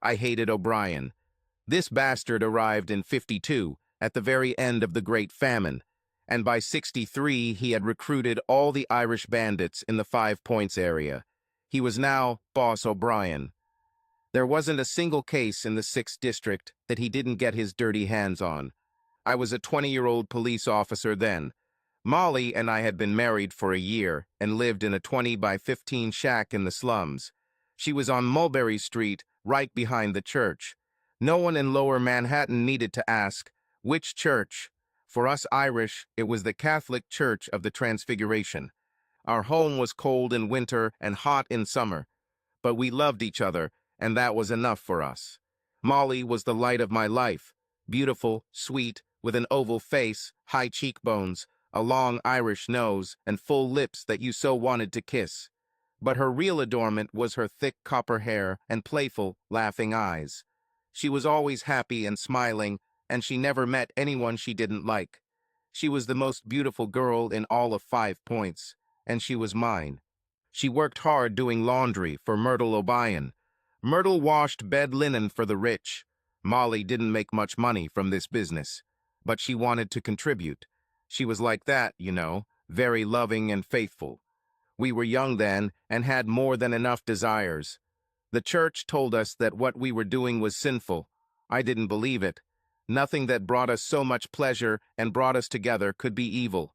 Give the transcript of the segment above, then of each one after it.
I hated O'Brien. This bastard arrived in 52, at the very end of the Great Famine, and by 63 he had recruited all the Irish bandits in the 5 Points area. He was now Boss O'Brien. There wasn't a single case in the 6th District that he didn't get his dirty hands on. I was a 20-year-old police officer then. Molly and I had been married for a year and lived in a 20 by 15 shack in the slums. She was on Mulberry Street, right behind the church. No one in Lower Manhattan needed to ask, which church? For us Irish, it was the Catholic Church of the Transfiguration. Our home was cold in winter and hot in summer, but we loved each other, and that was enough for us. Molly was the light of my life, beautiful, sweet, with an oval face, high cheekbones, a long Irish nose, and full lips that you so wanted to kiss. But her real adornment was her thick copper hair and playful, laughing eyes. She was always happy and smiling, and she never met anyone she didn't like. She was the most beautiful girl in all of 5 Points, and she was mine. She worked hard doing laundry for Myrtle O'Brien. Myrtle washed bed linen for the rich. Molly didn't make much money from this business, but she wanted to contribute. She was like that, you know, very loving and faithful. We were young then and had more than enough desires. The church told us that what we were doing was sinful. I didn't believe it. Nothing that brought us so much pleasure and brought us together could be evil.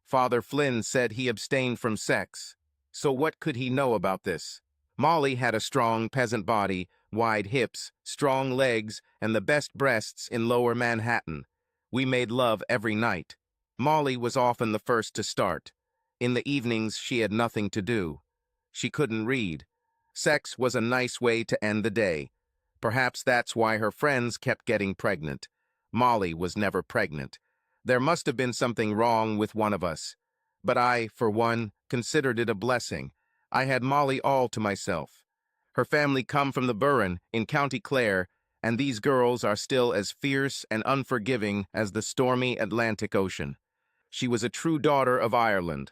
Father Flynn said he abstained from sex. So what could he know about this? Molly had a strong peasant body, wide hips, strong legs, and the best breasts in Lower Manhattan. We made love every night. Molly was often the first to start. In the evenings, she had nothing to do. She couldn't read. Sex was a nice way to end the day. Perhaps that's why her friends kept getting pregnant. Molly was never pregnant. There must have been something wrong with one of us. But I, for one, considered it a blessing. I had Molly all to myself. Her family come from the Burren in County Clare, and these girls are still as fierce and unforgiving as the stormy Atlantic Ocean. She was a true daughter of Ireland,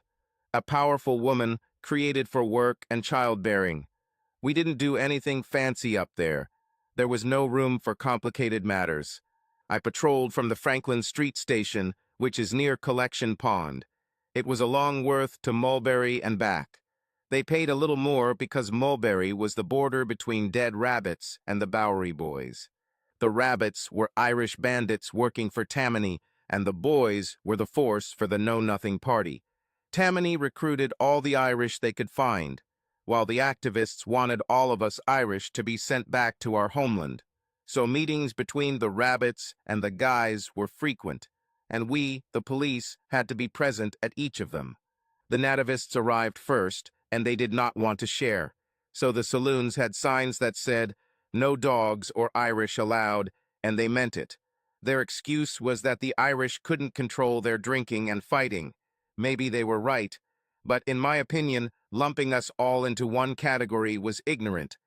a powerful woman created for work and childbearing. We didn't do anything fancy up there. There was no room for complicated matters. I patrolled from the Franklin Street station, which is near Collection Pond. It was a long worth to Mulberry and back. They paid a little more because Mulberry was the border between Dead Rabbits and the Bowery Boys. The Rabbits were Irish bandits working for Tammany, and the Boys were the force for the Know-Nothing Party. Tammany recruited all the Irish they could find, while the activists wanted all of us Irish to be sent back to our homeland. So meetings between the Rabbits and the guys were frequent, and we, the police, had to be present at each of them. The nativists arrived first, and they did not want to share, so the saloons had signs that said, "No dogs or Irish allowed," and they meant it. Their excuse was that the Irish couldn't control their drinking and fighting. Maybe they were right, but in my opinion, lumping us all into one category was ignorant.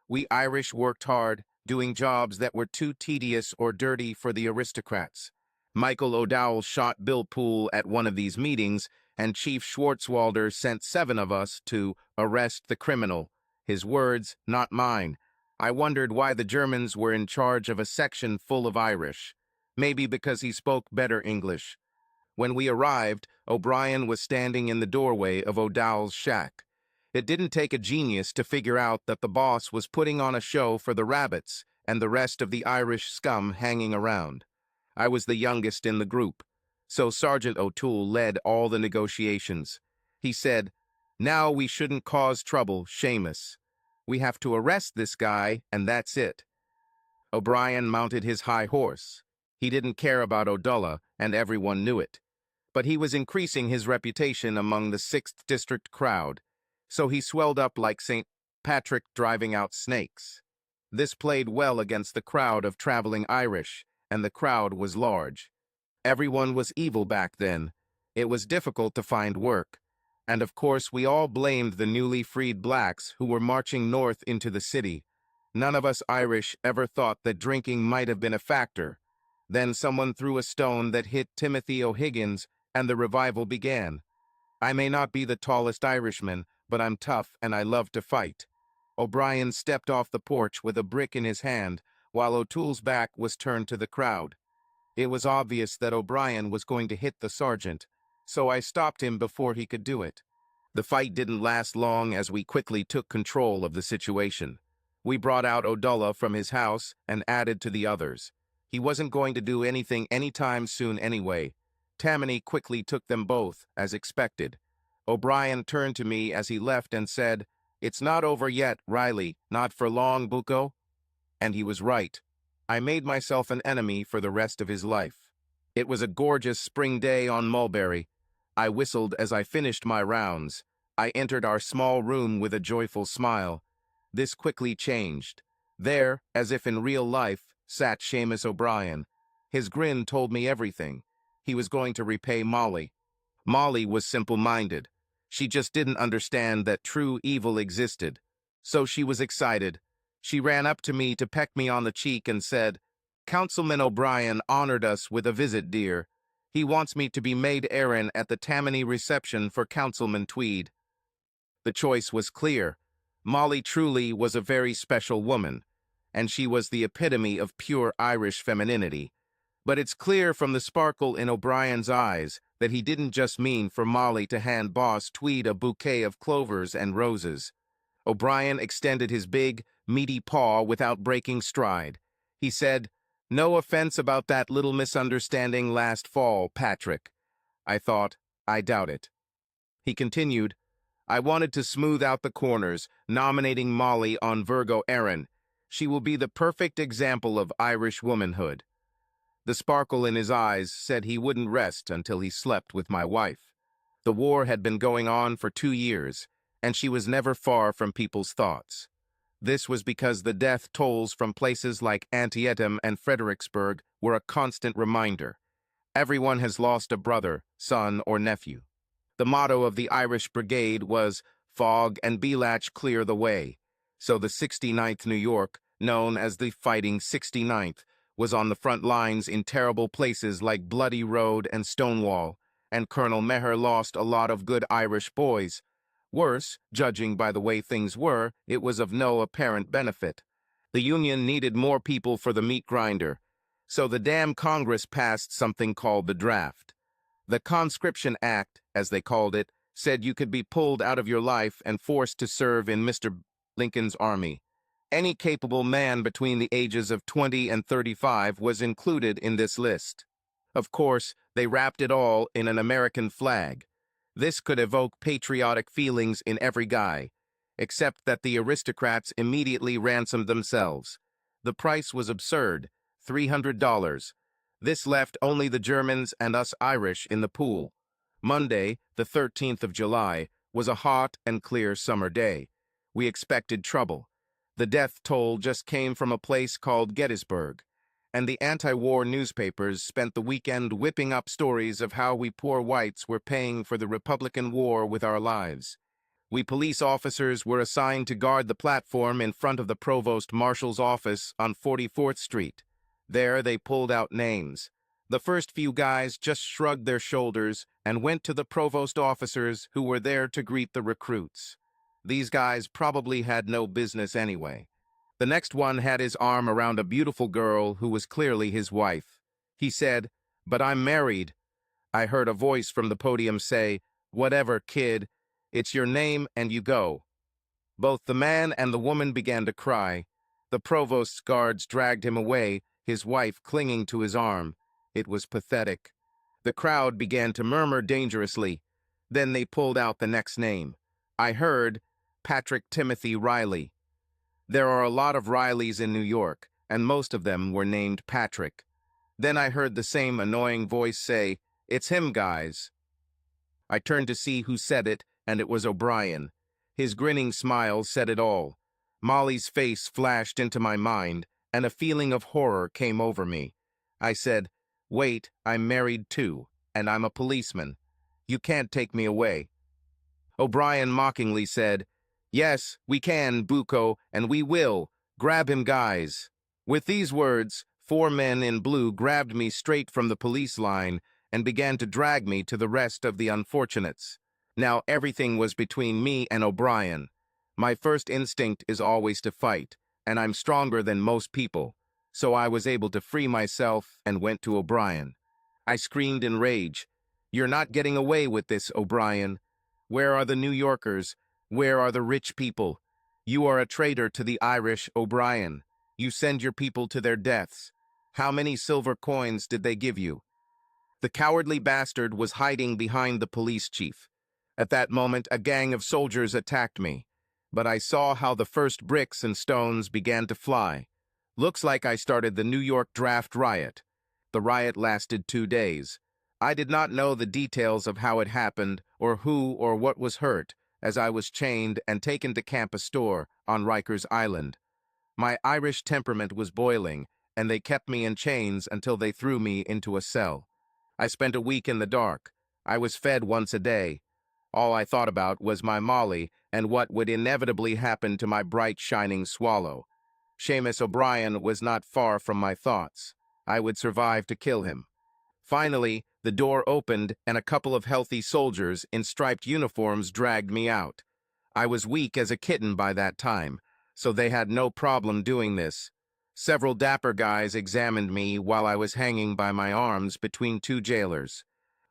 We Irish worked hard, doing jobs that were too tedious or dirty for the aristocrats. Michael O'Dowell shot Bill Poole at one of these meetings, and Chief Schwartzwalder sent 7 of us to arrest the criminal. His words, not mine. I wondered why the Germans were in charge of a section full of Irish. Maybe because he spoke better English. When we arrived, O'Brien was standing in the doorway of O'Dowell's shack. It didn't take a genius to figure out that the boss was putting on a show for the Rabbits and the rest of the Irish scum hanging around. I was the youngest in the group, so Sergeant O'Toole led all the negotiations. He said, "Now we shouldn't cause trouble, Seamus. We have to arrest this guy, and that's it." O'Brien mounted his high horse. He didn't care about O'Dulla, and everyone knew it. But he was increasing his reputation among the 6th District crowd, so he swelled up like St. Patrick driving out snakes. This played well against the crowd of traveling Irish, and the crowd was large. Everyone was evil back then. It was difficult to find work. And of course we all blamed the newly freed blacks who were marching north into the city. None of us Irish ever thought that drinking might have been a factor. Then someone threw a stone that hit Timothy O'Higgins, and the revival began. I may not be the tallest Irishman, but I'm tough and I love to fight. O'Brien stepped off the porch with a brick in his hand, while O'Toole's back was turned to the crowd. It was obvious that O'Brien was going to hit the sergeant, so I stopped him before he could do it. The fight didn't last long as we quickly took control of the situation. We brought out O'Dullah from his house and added to the others. He wasn't going to do anything anytime soon anyway. Tammany quickly took them both, as expected. O'Brien turned to me as he left and said, "It's not over yet, Riley, not for long, bucco." And he was right. I made myself an enemy for the rest of his life. It was a gorgeous spring day on Mulberry. I whistled as I finished my rounds. I entered our small room with a joyful smile. This quickly changed. There, as if in real life, sat Seamus O'Brien. His grin told me everything. He was going to repay Molly. Molly was simple-minded. She just didn't understand that true evil existed. So she was excited. She ran up to me to peck me on the cheek and said, "Councilman O'Brien honored us with a visit, dear. He wants me to be maid Aaron at the Tammany reception for Councilman Tweed." The choice was clear. Molly truly was a very special woman, and she was the epitome of pure Irish femininity. But it's clear from the sparkle in O'Brien's eyes that he didn't just mean for Molly to hand Boss Tweed a bouquet of clovers and roses. O'Brien extended his big, meaty paw without breaking stride. He said, "No offense about that little misunderstanding last fall, Patrick." I thought, I doubt it. He continued, "I wanted to smooth out the corners, nominating Molly on Virgo Aaron. She will be the perfect example of Irish womanhood." The sparkle in his eyes said he wouldn't rest until he slept with my wife. The war had been going on for 2 years, and she was never far from people's thoughts. This was because the death tolls from places like Antietam and Fredericksburg were a constant reminder. Everyone has lost a brother, son, or nephew. The motto of the Irish Brigade was, "Fog and Belach clear the way." So the 69th New York, known as the Fighting 69th, was on the front lines in terrible places like Bloody Road and Stonewall, and Colonel Meher lost a lot of good Irish boys. Worse, judging by the way things were, it was of no apparent benefit. The Union needed more people for the meat grinder, so the damn Congress passed something called the draft. The Conscription Act, as they called it, said you could be pulled out of your life and forced to serve in Mr. Lincoln's army. Any capable man between the ages of 20 and 35 was included in this list. Of course, they wrapped it all in an American flag. This could evoke patriotic feelings in every guy, except that the aristocrats immediately ransomed themselves. The price was absurd, $300. This left only the Germans and us Irish in the pool. Monday, the 13th of July, was a hot and clear summer day. We expected trouble. The death toll just came from a place called Gettysburg, and the anti-war newspapers spent the weekend whipping up stories of how we poor whites were paying for the Republican war with our lives. We police officers were assigned to guard the platform in front of the Provost Marshal's office on 44th Street. There they pulled out names. The first few guys just shrugged their shoulders and went to the provost officers who were there to greet the recruits. These guys probably had no business anyway. The next one had his arm around a beautiful girl who was clearly his wife. He said, "But I'm married." I heard a voice from the podium say, "Whatever, kid. It's your name and you go." Both the man and the woman began to cry. The provost's guards dragged him away, his wife clinging to his arm. It was pathetic. The crowd began to murmur dangerously. Then they pulled out the next name. I heard Patrick Timothy Riley. There are a lot of Rileys in New York, and most of them were named Patrick. Then I heard the same annoying voice say, "It's him, guys." I turned to see who said it, and it was O'Brien. His grinning smile said it all. Molly's face flashed into my mind, and a feeling of horror came over me. I said, "Wait, I'm married too, and I'm a policeman. You can't take me away." O'Brien mockingly said, "Yes, we can, bucco, and we will. Grab him, guys." With these words, 4 men in blue grabbed me straight from the police line and began to drag me to the rest of the unfortunates. Now everything was between me and O'Brien. My first instinct is always to fight, and I'm stronger than most people, so I was able to free myself and went to O'Brien. I screamed in rage, "You're not getting away with this, O'Brien. Where are the New Yorkers? Where are the rich people? You are a traitor to the Irish, O'Brien. You send your people to their deaths. How many silver coins did they give you?" The cowardly bastard was hiding behind the police chief. At that moment, a gang of soldiers attacked me, but I saw how the first bricks and stones began to fly. Looks like I started the New York draft riot. The riot lasted 2 days. I did not know the details of how it happened or who or what was hurt, as I was chained and taken to Camp Astor on Rikers Island. My Irish temperament was boiling, and they kept me in chains until they threw me into a cell. I spent a week in the dark. I was fed once a day. All I thought about was my Molly and what would inevitably happen to my bright, shining swallow. Seamus O'Brien was not far from my thoughts. I would survive to kill him. Finally, the door opened and a couple of healthy soldiers in striped uniforms dragged me out. I was weak as a kitten by that time, so they had no problem doing this. Several dapper guys examined me while I was hanging by my arms between 2 jailers.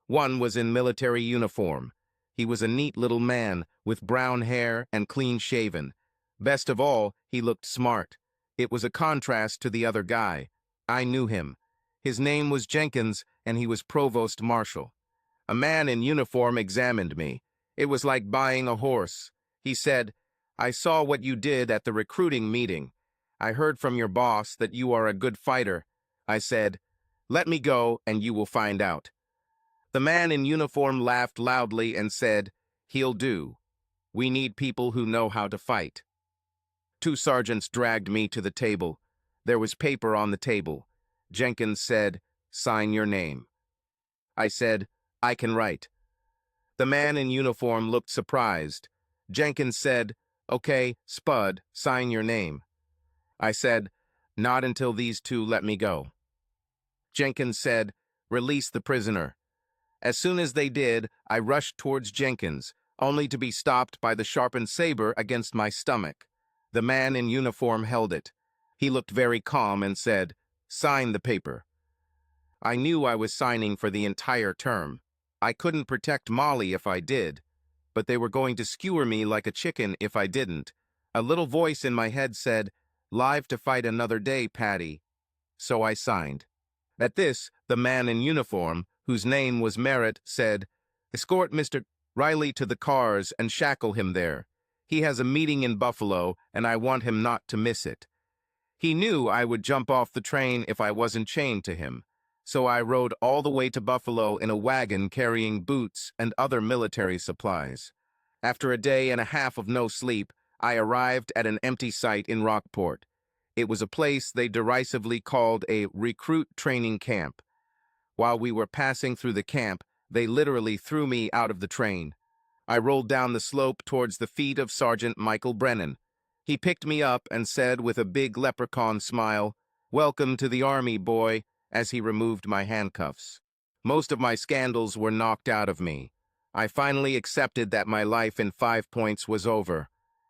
One was in military uniform. He was a neat little man with brown hair and clean-shaven. Best of all, he looked smart. It was a contrast to the other guy. I knew him. His name was Jenkins, and he was provost marshal. A man in uniform examined me. It was like buying a horse. He said, "I saw what you did at the recruiting meeting. I heard from your boss that you are a good fighter." I said, "Let me go and you will find out." The man in uniform laughed loudly and said, "He'll do. We need people who know how to fight." 2 sergeants dragged me to the table. There was paper on the table. Jenkins said, "Sign your name." I said, "I can write." The man in uniform looked surprised. Jenkins said, "Okay, Spud, sign your name." I said, "Not until these 2 let me go." Jenkins said, "Release the prisoner." As soon as they did, I rushed towards Jenkins, only to be stopped by the sharpened saber against my stomach. The man in uniform held it. He looked very calm and said, "Sign the paper." I knew I was signing for the entire term. I couldn't protect Molly if I did, but they were going to skewer me like a chicken if I didn't. A little voice in my head said, "Live to fight another day, Patty." So I signed. At this, the man in uniform, whose name was Merritt, said, "Escort Mr. Riley to the cars and shackle him there. He has a meeting in Buffalo, and I want him not to miss it." He knew I would jump off the train if I wasn't chained to him, so I rode all the way to Buffalo in a wagon carrying boots and other military supplies. After a day and a half of no sleep, I arrived at an empty site in Rockport. It was a place they derisively called a recruit training camp. While we were passing through the camp, they literally threw me out of the train. I rolled down the slope towards the feet of Sergeant Michael Brennan. He picked me up and said with a big leprechaun smile, "Welcome to the Army, boy," as he removed my handcuffs. Most of my scandals were knocked out of me. I finally accepted that my life in 5 Points was over,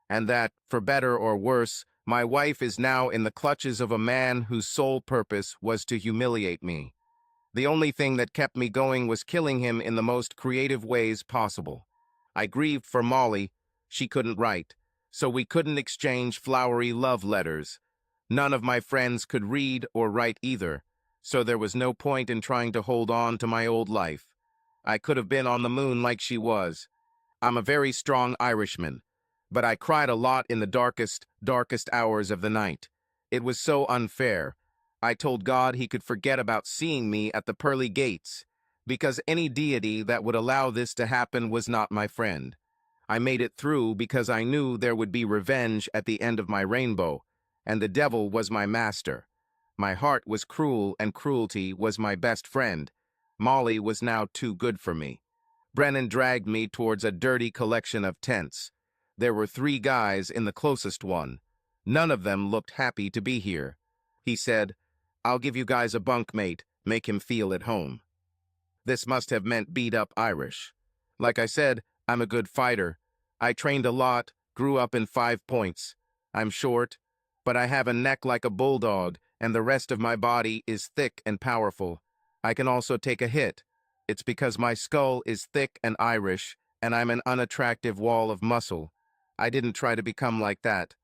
and that, for better or worse, my wife is now in the clutches of a man whose sole purpose was to humiliate me. The only thing that kept me going was killing him in the most creative ways possible. I grieved for Molly. She couldn't write, so we couldn't exchange flowery love letters. None of my friends could read or write either, so there was no point in trying to hold on to my old life. I could have been on the moon like she was. I'm a very strong Irishman, but I cried a lot in the darkest hours of the night. It was so unfair. I told God he could forget about seeing me at the pearly gates, because any deity that would allow this to happen was not my friend. I made it through because I knew there would be revenge at the end of my rainbow, and the devil was my master. My heart was cruel, and cruelty was my best friend. Molly was now too good for me. Brennan dragged me towards a dirty collection of tents. There were 3 guys in the closest one. None of them looked happy to be here. He said, "I'll give you guys a bunkmate, make him feel at home." This must have meant beat-up Irish. Like I said, I'm a good fighter. I trained a lot, grew up in 5 Points. I'm short, but I have a neck like a bulldog, and the rest of my body is thick and powerful. I can also take a hit. It's because my skull is thick and Irish, and I'm an unattractive wall of muscle. I didn't try to become like that.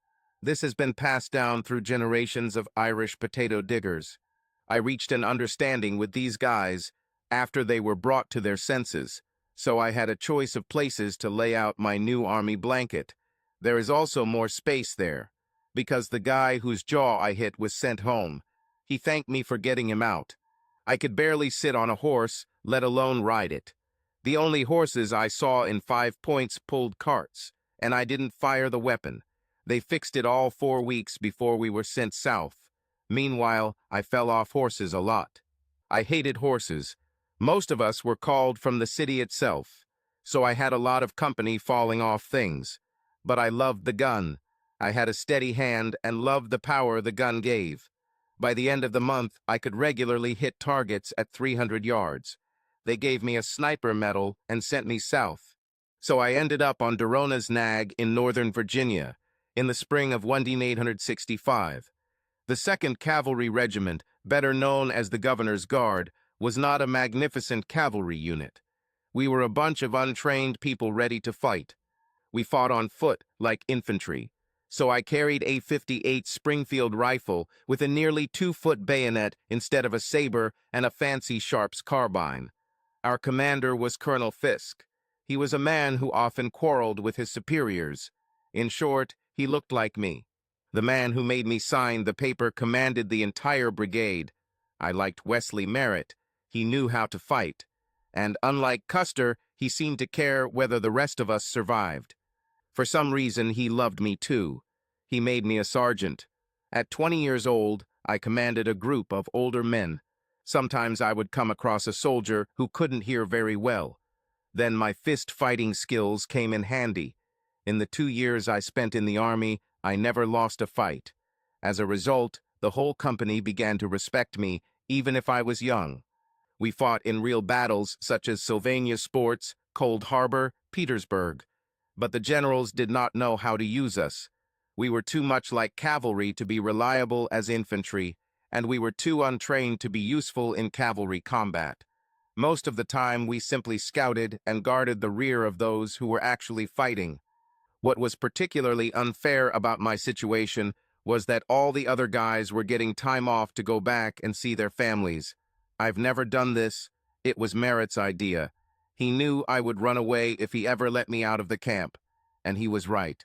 This has been passed down through generations of Irish potato diggers. I reached an understanding with these guys after they were brought to their senses, so I had a choice of places to lay out my new army blanket. There is also more space there, because the guy whose jaw I hit was sent home. He thanked me for getting him out. I could barely sit on a horse, let alone ride it. The only horses I saw in 5 Points pulled carts, and I didn't fire the weapon. They fixed it all 4 weeks before we were sent south. Meanwhile, I fell off horses a lot. I hated horses. Most of us were called from the city itself, so I had a lot of company falling off things. But I loved the gun. I had a steady hand and loved the power the gun gave. By the end of the month, I could regularly hit targets at 300 yards. They gave me a sniper medal and sent me south. So I ended up on Dorona's Nag in Northern Virginia in the spring of 1865. The 2nd Cavalry Regiment, better known as the Governor's Guard, was not a magnificent cavalry unit. We were a bunch of untrained people ready to fight. We fought on foot, like infantry. So I carried a .58 Springfield rifle with a nearly 2-foot bayonet instead of a saber and a fancy Sharps carbine. Our commander was Colonel Fisk. He was a man who often quarreled with his superiors. In short, he looked like me. The man who made me sign the paper commanded the entire brigade. I liked Wesley Merritt. He knew how to fight. And unlike Custer, he seemed to care whether the rest of us survived. For some reason, he loved me too. He made me a sergeant. At 20 years old, I commanded a group of older men. Sometimes I would come across a soldier who couldn't hear very well. Then my fist-fighting skills came in handy. In the 2 years I spent in the Army, I never lost a fight. As a result, the whole company began to respect me, even if I was young. We fought in real battles such as Sylvania Sports, Cold Harbor, Petersburg. But the generals did not know how to use us. We were too much like cavalry to be reliable as infantry, and we were too untrained to be useful in cavalry combat. Most of the time, we simply scouted and guarded the rear of those who were actually fighting. What was particularly unfair about my situation was that all the other guys were getting time off to go back and see their families. I've never done this. It was Merritt's idea. He knew I would run away if he ever let me out of the camp, and he was right.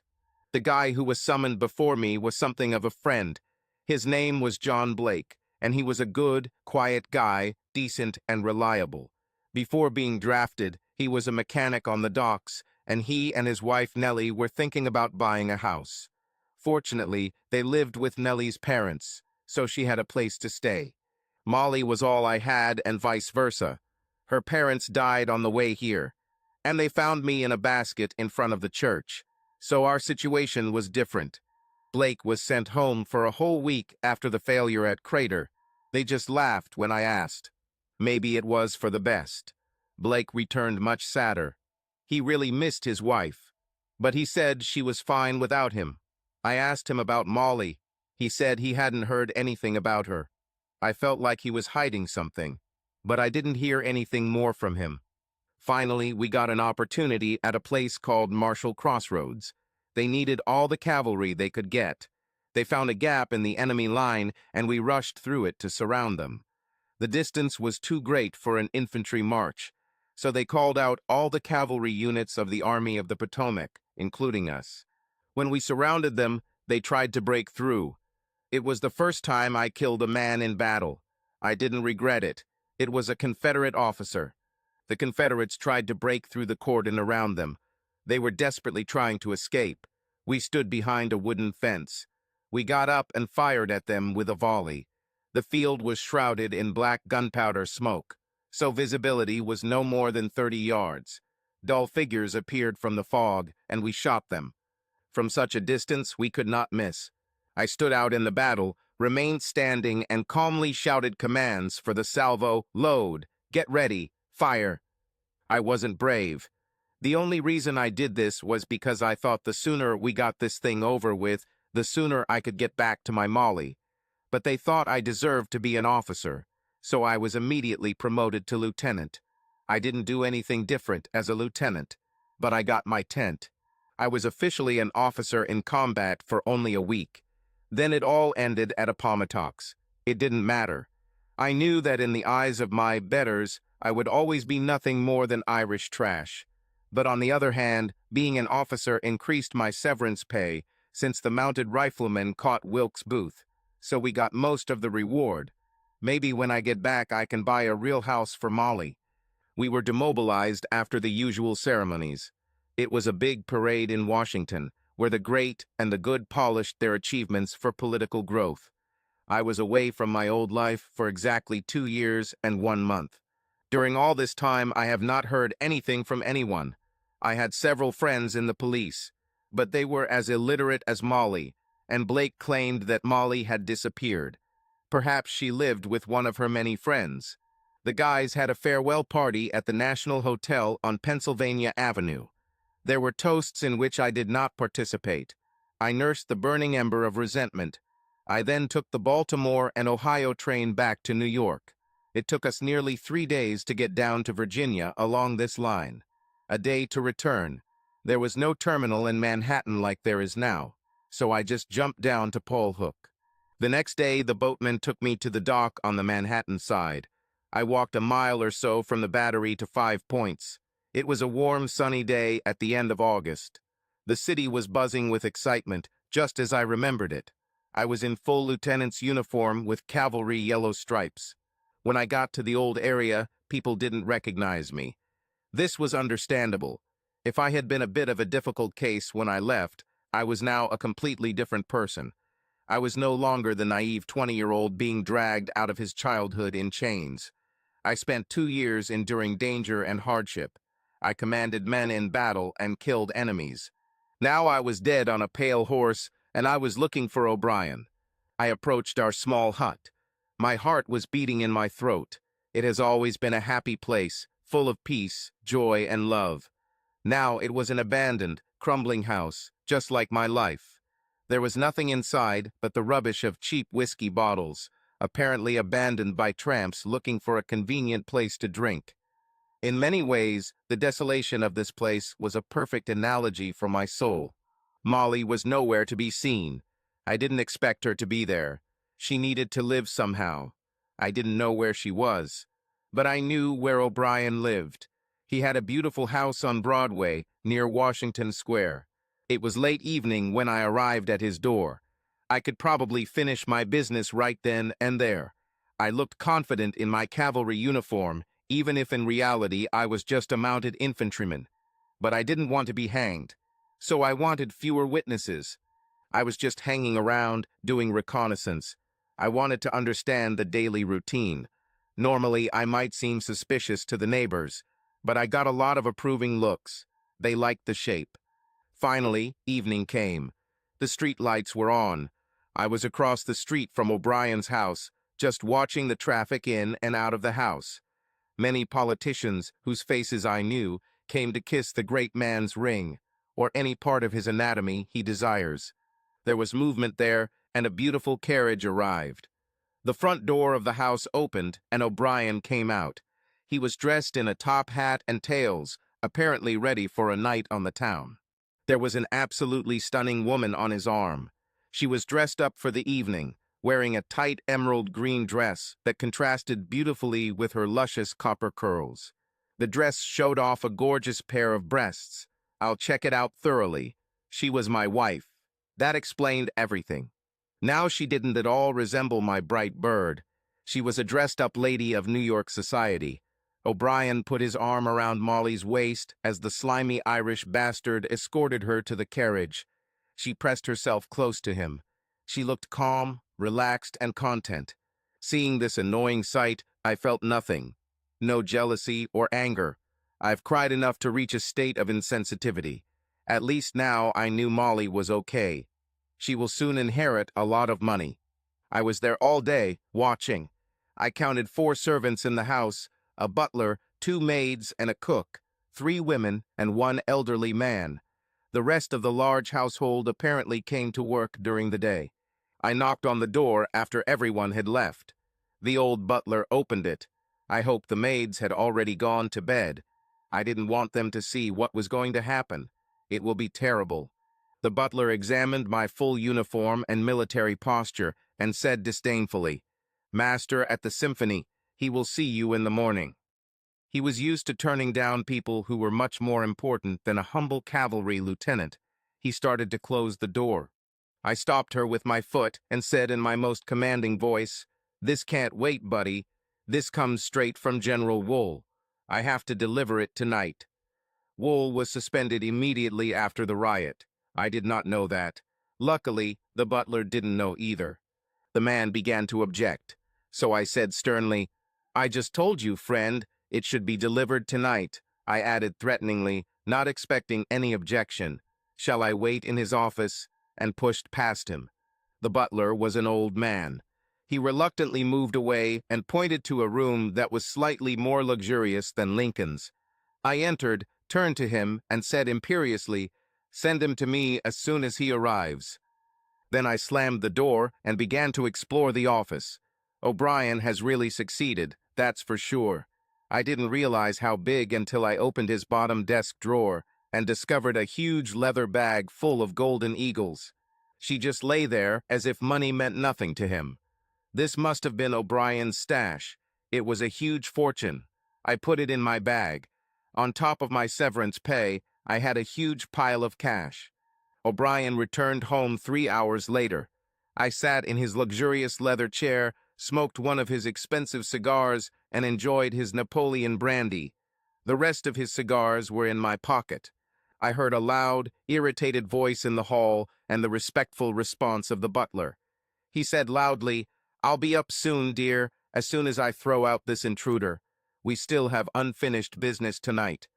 The guy who was summoned before me was something of a friend. His name was John Blake, and he was a good, quiet guy, decent and reliable. Before being drafted, he was a mechanic on the docks, and he and his wife Nellie were thinking about buying a house. Fortunately, they lived with Nellie's parents, so she had a place to stay. Molly was all I had and vice versa. Her parents died on the way here, and they found me in a basket in front of the church. So our situation was different. Blake was sent home for a whole week after the failure at Crater. They just laughed when I asked. Maybe it was for the best. Blake returned much sadder. He really missed his wife, but he said she was fine without him. I asked him about Molly. He said he hadn't heard anything about her. I felt like he was hiding something, but I didn't hear anything more from him. Finally, we got an opportunity at a place called Marshall Crossroads. They needed all the cavalry they could get. They found a gap in the enemy line, and we rushed through it to surround them. The distance was too great for an infantry march, so they called out all the cavalry units of the Army of the Potomac, including us. When we surrounded them, they tried to break through. It was the first time I killed a man in battle. I didn't regret it. It was a Confederate officer. The Confederates tried to break through the cordon around them. They were desperately trying to escape. We stood behind a wooden fence. We got up and fired at them with a volley. The field was shrouded in black gunpowder smoke, so visibility was no more than 30 yards. Dull figures appeared from the fog, and we shot them. From such a distance, we could not miss. I stood out in the battle, remained standing, and calmly shouted commands for the salvo, load, get ready, fire. I wasn't brave. The only reason I did this was because I thought the sooner we got this thing over with, the sooner I could get back to my Molly. But they thought I deserved to be an officer, so I was immediately promoted to lieutenant. I didn't do anything different as a lieutenant, but I got my tent. I was officially an officer in combat for only a week. Then it all ended at Appomattox. It didn't matter. I knew that in the eyes of my betters, I would always be nothing more than Irish trash. But on the other hand, being an officer increased my severance pay, since the mounted rifleman caught Wilkes Booth. So we got most of the reward. Maybe when I get back I can buy a real house for Molly. We were demobilized after the usual ceremonies. It was a big parade in Washington, where the great and the good polished their achievements for political growth. I was away from my old life for exactly 2 years and 1 month. During all this time I have not heard anything from anyone. I had several friends in the police, but they were as illiterate as Molly, and Blake claimed that Molly had disappeared. Perhaps she lived with one of her many friends. The guys had a farewell party at the National Hotel on Pennsylvania Avenue. There were toasts in which I did not participate. I nursed the burning ember of resentment. I then took the Baltimore and Ohio train back to New York. It took us nearly 3 days to get down to Virginia along this line. A day to return. There was no terminal in Manhattan like there is now, so I just jumped down to Pole Hook. The next day, the boatman took me to the dock on the Manhattan side. I walked a mile or so from the Battery to 5 Points. It was a warm, sunny day at the end of August. The city was buzzing with excitement, just as I remembered it. I was in full lieutenant's uniform with cavalry yellow stripes. When I got to the old area, people didn't recognize me. This was understandable. If I had been a bit of a difficult case when I left, I was now a completely different person. I was no longer the naive 20-year-old being dragged out of his childhood in chains. I spent 2 years enduring danger and hardship. I commanded men in battle and killed enemies. Now I was dead on a pale horse, and I was looking for O'Brien. I approached our small hut. My heart was beating in my throat. It has always been a happy place, full of peace, joy, and love. Now it was an abandoned, crumbling house, just like my life. There was nothing inside but the rubbish of cheap whiskey bottles, apparently abandoned by tramps looking for a convenient place to drink. In many ways, the desolation of this place was a perfect analogy for my soul. Molly was nowhere to be seen. I didn't expect her to be there. She needed to live somehow. I didn't know where she was. But I knew where O'Brien lived. He had a beautiful house on Broadway, near Washington Square. It was late evening when I arrived at his door. I could probably finish my business right then and there. I looked confident in my cavalry uniform, even if in reality I was just a mounted infantryman. But I didn't want to be hanged, so I wanted fewer witnesses. I was just hanging around, doing reconnaissance. I wanted to understand the daily routine. Normally, I might seem suspicious to the neighbors, but I got a lot of approving looks. They liked the shape. Finally, evening came. The street lights were on. I was across the street from O'Brien's house, just watching the traffic in and out of the house. Many politicians, whose faces I knew, came to kiss the great man's ring, or any part of his anatomy he desires. There was movement there, and a beautiful carriage arrived. The front door of the house opened, and O'Brien came out. He was dressed in a top hat and tails, apparently ready for a night on the town. There was an absolutely stunning woman on his arm. She was dressed up for the evening, wearing a tight emerald green dress that contrasted beautifully with her luscious copper curls. The dress showed off a gorgeous pair of breasts. I'll check it out thoroughly. She was my wife. That explained everything. Now she didn't at all resemble my bright bird. She was a dressed-up lady of New York society. O'Brien put his arm around Molly's waist as the slimy Irish bastard escorted her to the carriage. She pressed herself close to him. She looked calm, relaxed, and content. Seeing this annoying sight, I felt nothing. No jealousy or anger. I've cried enough to reach a state of insensitivity. At least now I knew Molly was okay. She will soon inherit a lot of money. I was there all day, watching. I counted 4 servants in the house, a butler, 2 maids, and a cook. 3 women and 1 elderly man. The rest of the large household apparently came to work during the day. I knocked on the door after everyone had left. The old butler opened it. I hoped the maids had already gone to bed. I didn't want them to see what was going to happen. It will be terrible. The butler examined my full uniform and military posture and said disdainfully, "Master at the symphony, he will see you in the morning." He was used to turning down people who were much more important than a humble cavalry lieutenant. He started to close the door. I stopped her with my foot and said in my most commanding voice, "This can't wait, buddy. This comes straight from General Wool. I have to deliver it tonight." Wool was suspended immediately after the riot. I did not know that. Luckily, the butler didn't know either. The man began to object. So I said sternly, "I just told you, friend, it should be delivered tonight." I added threateningly, not expecting any objection. "Shall I wait in his office?" and pushed past him. The butler was an old man. He reluctantly moved away and pointed to a room that was slightly more luxurious than Lincoln's. I entered, turned to him, and said imperiously, "Send him to me as soon as he arrives." Then I slammed the door and began to explore the office. O'Brien has really succeeded, that's for sure. I didn't realize how big until I opened his bottom desk drawer and discovered a huge leather bag full of golden eagles. She just lay there as if money meant nothing to him. This must have been O'Brien's stash. It was a huge fortune. I put it in my bag. On top of my severance pay, I had a huge pile of cash. O'Brien returned home 3 hours later. I sat in his luxurious leather chair, smoked one of his expensive cigars, and enjoyed his Napoleon brandy. The rest of his cigars were in my pocket. I heard a loud, irritated voice in the hall and the respectful response of the butler. He said loudly, "I'll be up soon, dear, as soon as I throw out this intruder. We still have unfinished business tonight."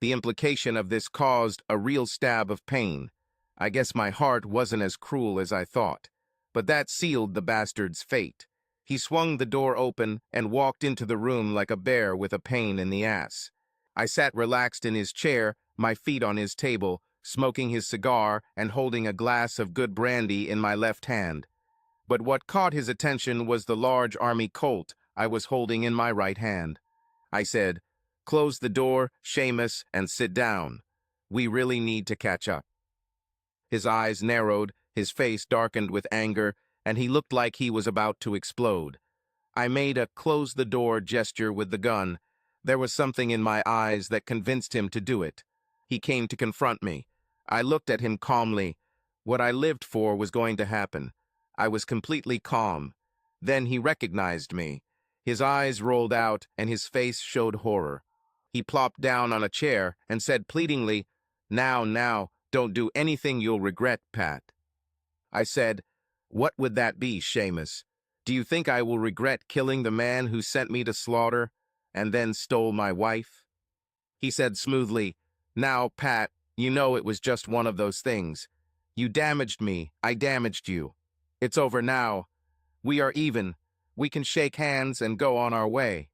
The implication of this caused a real stab of pain. I guess my heart wasn't as cruel as I thought. But that sealed the bastard's fate. He swung the door open and walked into the room like a bear with a pain in the ass. I sat relaxed in his chair, my feet on his table, smoking his cigar and holding a glass of good brandy in my left hand. But what caught his attention was the large army Colt I was holding in my right hand. I said, "Close the door, Seamus, and sit down. We really need to catch up." His eyes narrowed, his face darkened with anger, and he looked like he was about to explode. I made a close-the-door gesture with the gun. There was something in my eyes that convinced him to do it. He came to confront me. I looked at him calmly. What I lived for was going to happen. I was completely calm. Then he recognized me. His eyes rolled out, and his face showed horror. He plopped down on a chair and said pleadingly, Now, don't do anything you'll regret, Pat." I said, "What would that be, Seamus? Do you think I will regret killing the man who sent me to slaughter and then stole my wife?" He said smoothly, "Now, Pat, you know it was just one of those things. You damaged me, I damaged you. It's over now. We are even. We can shake hands and go on our way."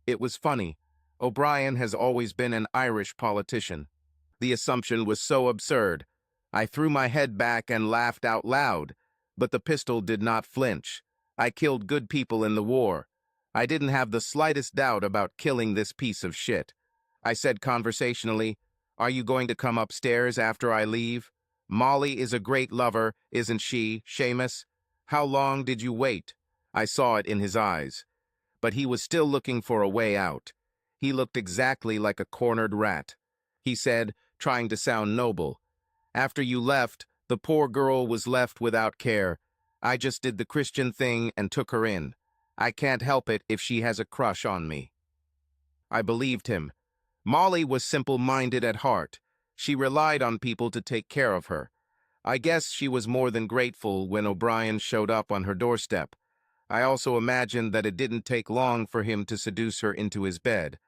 It was funny. O'Brien has always been an Irish politician. The assumption was so absurd. I threw my head back and laughed out loud, but the pistol did not flinch. I killed good people in the war. I didn't have the slightest doubt about killing this piece of shit. I said conversationally, "Are you going to come upstairs after I leave? Molly is a great lover, isn't she, Seamus? How long did you wait?" I saw it in his eyes. But he was still looking for a way out. He looked exactly like a cornered rat. He said, trying to sound noble, "After you left, the poor girl was left without care. I just did the Christian thing and took her in. I can't help it if she has a crush on me." I believed him. Molly was simple-minded at heart. She relied on people to take care of her. I guess she was more than grateful when O'Brien showed up on her doorstep. I also imagined that it didn't take long for him to seduce her into his bed.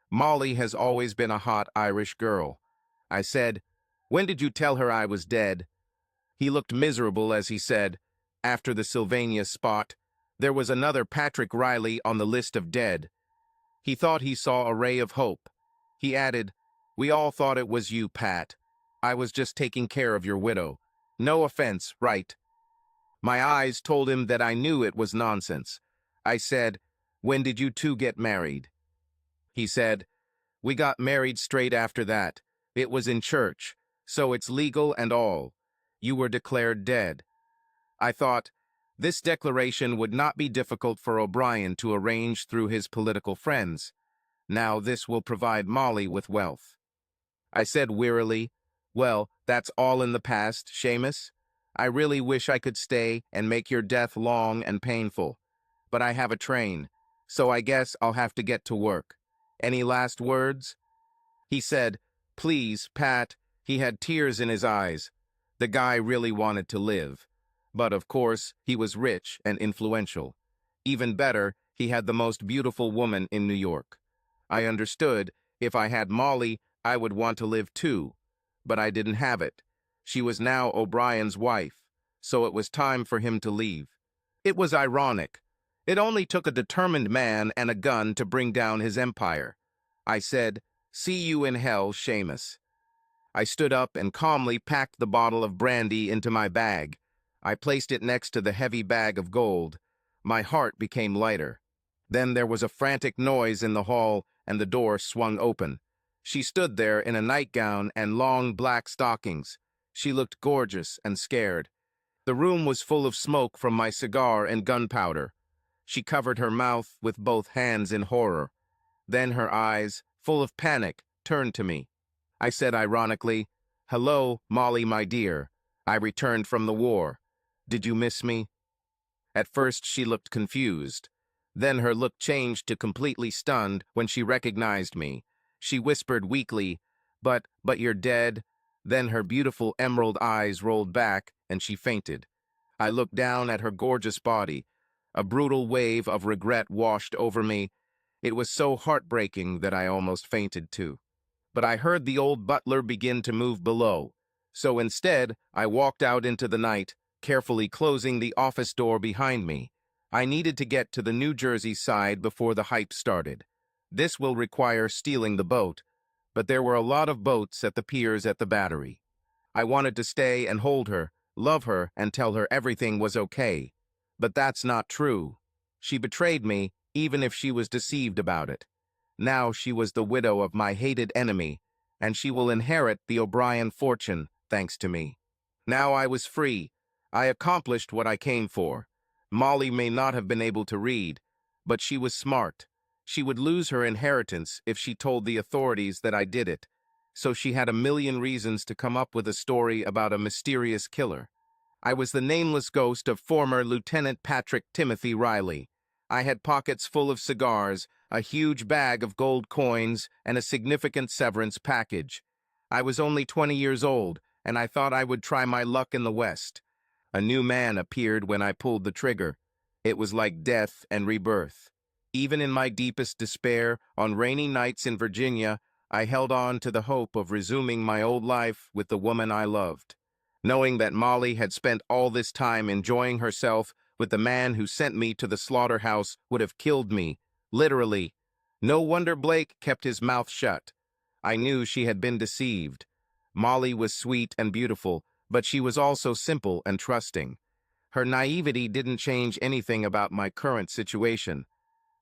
Molly has always been a hot Irish girl. I said, "When did you tell her I was dead?" He looked miserable as he said, "After the Sylvania spot. There was another Patrick Riley on the list of dead." He thought he saw a ray of hope. He added, "We all thought it was you, Pat. I was just taking care of your widow. No offense, right?" My eyes told him that I knew it was nonsense. I said, "When did you two get married?" He said, "We got married straight after that. It was in church, so it's legal and all. You were declared dead." I thought, this declaration would not be difficult for O'Brien to arrange through his political friends. Now this will provide Molly with wealth. I said wearily, "Well, that's all in the past, Seamus. I really wish I could stay and make your death long and painful. But I have a train, so I guess I'll have to get to work. Any last words?" He said, "Please, Pat." He had tears in his eyes. The guy really wanted to live. But of course, he was rich and influential. Even better, he had the most beautiful woman in New York. I understood, if I had Molly, I would want to live too. But I didn't have it. She was now O'Brien's wife, so it was time for him to leave. It was ironic. It only took a determined man and a gun to bring down his empire. I said, "See you in hell, Seamus." I stood up and calmly packed the bottle of brandy into my bag. I placed it next to the heavy bag of gold. My heart became lighter. Then there was a frantic noise in the hall, and the door swung open. She stood there in a nightgown and long black stockings. She looked gorgeous and scared. The room was full of smoke from my cigar and gunpowder. She covered her mouth with both hands in horror. Then her eyes, full of panic, turned to me. I said ironically, "Hello, Molly, my dear. I returned from the war. Did you miss me?" At first she looked confused. Then her look changed to completely stunned when she recognized me. She whispered weakly, but you're dead." Then her beautiful emerald eyes rolled back, and she fainted. I looked down at her gorgeous body. A brutal wave of regret washed over me. It was so heartbreaking that I almost fainted too. But I heard the old butler begin to move below. So instead, I walked out into the night, carefully closing the office door behind me. I needed to get to the New Jersey side before the hype started. This will require stealing the boat, but there were a lot of boats at the piers at the Battery. I wanted to stay and hold her, love her, and tell her everything was okay. But that's not true. She betrayed me, even if she was deceived about it. Now she was the widow of my hated enemy, and she will inherit the O'Brien fortune, thanks to me. Now I was free. I accomplished what I came for. Molly may not have been able to read, but she was smart. She would lose her inheritance if she told the authorities that I did it, so she had a million reasons to come up with a story about a mysterious killer. I was the nameless ghost of former Lieutenant Patrick Timothy Riley. I had pockets full of cigars, a huge bag of gold coins, and a significant severance package. I was only 20 years old, and I thought I would try my luck in the West. A new man appeared when I pulled the trigger. It was like death and rebirth. Even in my deepest despair, on rainy nights in Virginia, I held on to the hope of resuming my old life with the woman I loved. Knowing that Molly had spent all this time enjoying herself with the man who sent me to the slaughterhouse would have killed me, literally. No wonder Blake kept his mouth shut. I knew she had been deceived. Molly was sweet and beautiful, but she was also simple and trusting. Her naivety didn't change anything about my current situation.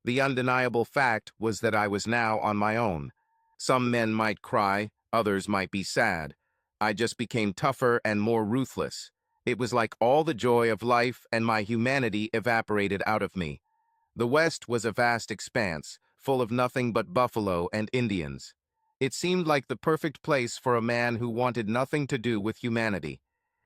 The undeniable fact was that I was now on my own. Some men might cry, others might be sad. I just became tougher and more ruthless. It was like all the joy of life and my humanity evaporated out of me. The West was a vast expanse, full of nothing but buffalo and Indians. It seemed like the perfect place for a man who wanted nothing to do with humanity.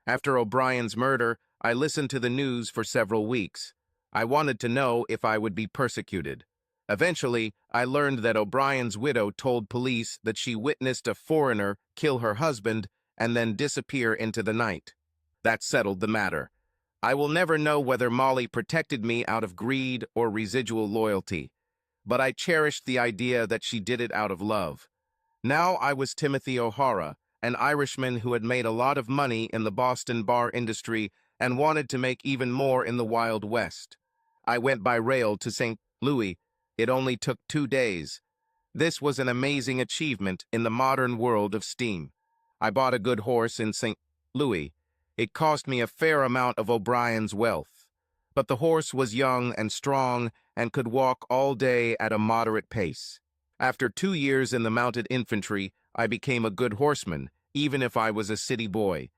After O'Brien's murder, I listened to the news for several weeks. I wanted to know if I would be persecuted. Eventually, I learned that O'Brien's widow told police that she witnessed a foreigner kill her husband and then disappear into the night. That settled the matter. I will never know whether Molly protected me out of greed or residual loyalty, but I cherished the idea that she did it out of love. Now I was Timothy O'Hara, an Irishman who had made a lot of money in the Boston bar industry and wanted to make even more in the Wild West. I went by rail to St. Louis. It only took 2 days. This was an amazing achievement in the modern world of steam. I bought a good horse in St. Louis. It cost me a fair amount of O'Brien's wealth. But the horse was young and strong and could walk all day at a moderate pace. After 2 years in the mounted infantry, I became a good horseman, even if I was a city boy.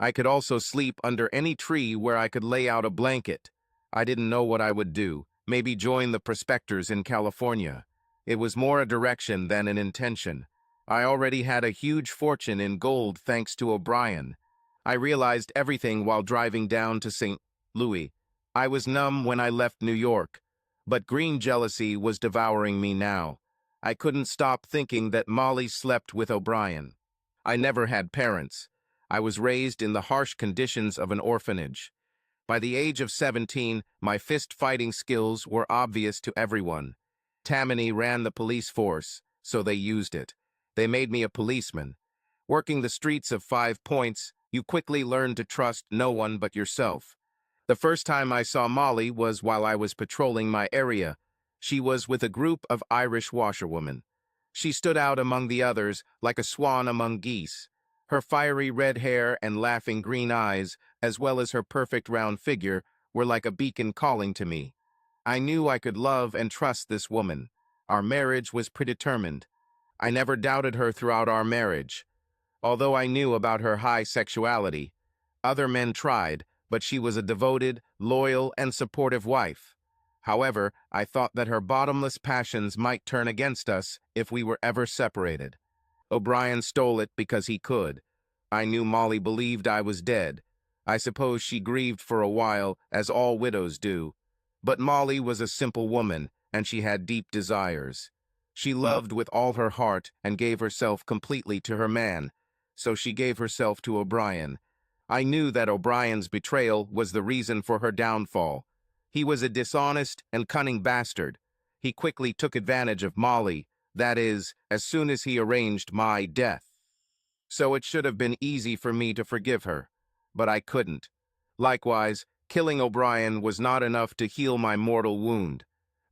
I could also sleep under any tree where I could lay out a blanket. I didn't know what I would do, maybe join the prospectors in California. It was more a direction than an intention. I already had a huge fortune in gold thanks to O'Brien. I realized everything while driving down to St. Louis. I was numb when I left New York, but green jealousy was devouring me now. I couldn't stop thinking that Molly slept with O'Brien. I never had parents. I was raised in the harsh conditions of an orphanage. By the age of 17, my fist-fighting skills were obvious to everyone. Tammany ran the police force, so they used it. They made me a policeman. Working the streets of 5 Points, you quickly learn to trust no one but yourself. The first time I saw Molly was while I was patrolling my area. She was with a group of Irish washerwomen. She stood out among the others like a swan among geese. Her fiery red hair and laughing green eyes, as well as her perfect round figure, were like a beacon calling to me. I knew I could love and trust this woman. Our marriage was predetermined. I never doubted her throughout our marriage. Although I knew about her high sexuality, other men tried, but she was a devoted, loyal, and supportive wife. However, I thought that her bottomless passions might turn against us if we were ever separated. O'Brien stole it because he could. I knew Molly believed I was dead. I suppose she grieved for a while, as all widows do. But Molly was a simple woman, and she had deep desires. She loved with all her heart and gave herself completely to her man, so she gave herself to O'Brien. I knew that O'Brien's betrayal was the reason for her downfall. He was a dishonest and cunning bastard. He quickly took advantage of Molly, that is, as soon as he arranged my death. So it should have been easy for me to forgive her, but I couldn't. Likewise, killing O'Brien was not enough to heal my mortal wound.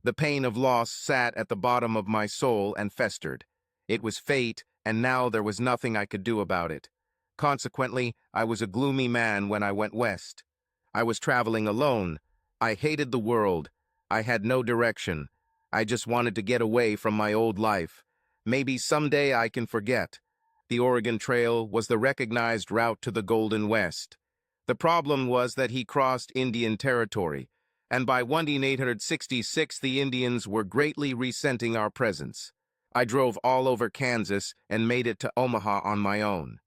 The pain of loss sat at the bottom of my soul and festered. It was fate, and now there was nothing I could do about it. Consequently, I was a gloomy man when I went west. I was traveling alone. I hated the world. I had no direction. I just wanted to get away from my old life. Maybe someday I can forget. The Oregon Trail was the recognized route to the Golden West. The problem was that he crossed Indian territory, and by 1866 the Indians were greatly resenting our presence. I drove all over Kansas and made it to Omaha on my own.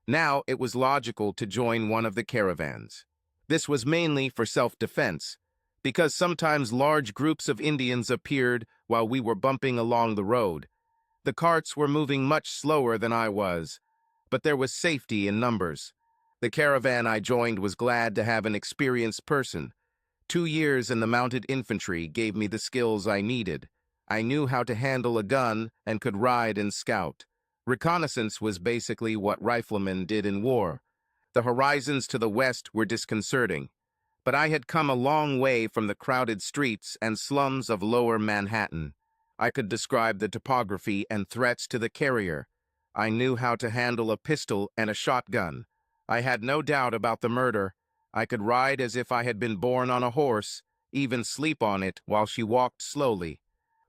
Now it was logical to join one of the caravans. This was mainly for self-defense, because sometimes large groups of Indians appeared while we were bumping along the road. The carts were moving much slower than I was, but there was safety in numbers. The caravan I joined was glad to have an experienced person. 2 years in the mounted infantry gave me the skills I needed. I knew how to handle a gun and could ride and scout. Reconnaissance was basically what riflemen did in war. The horizons to the west were disconcerting, but I had come a long way from the crowded streets and slums of lower Manhattan. I could describe the topography and threats to the carrier. I knew how to handle a pistol and a shotgun. I had no doubt about the murder. I could ride as if I had been born on a horse, even sleep on it while she walked slowly.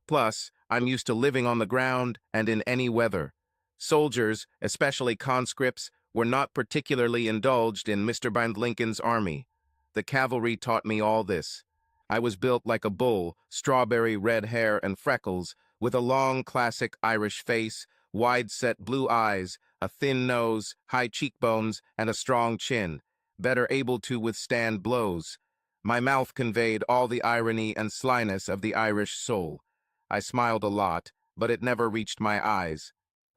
Plus, I'm used to living on the ground and in any weather. Soldiers, especially conscripts, were not particularly indulged in Mr. Lincoln's army. The cavalry taught me all this. I was built like a bull, strawberry red hair and freckles, with a long classic Irish face, wide-set blue eyes, a thin nose, high cheekbones, and a strong chin, better able to withstand blows. My mouth conveyed all the irony and slyness of the Irish soul. I smiled a lot, but it never reached my eyes.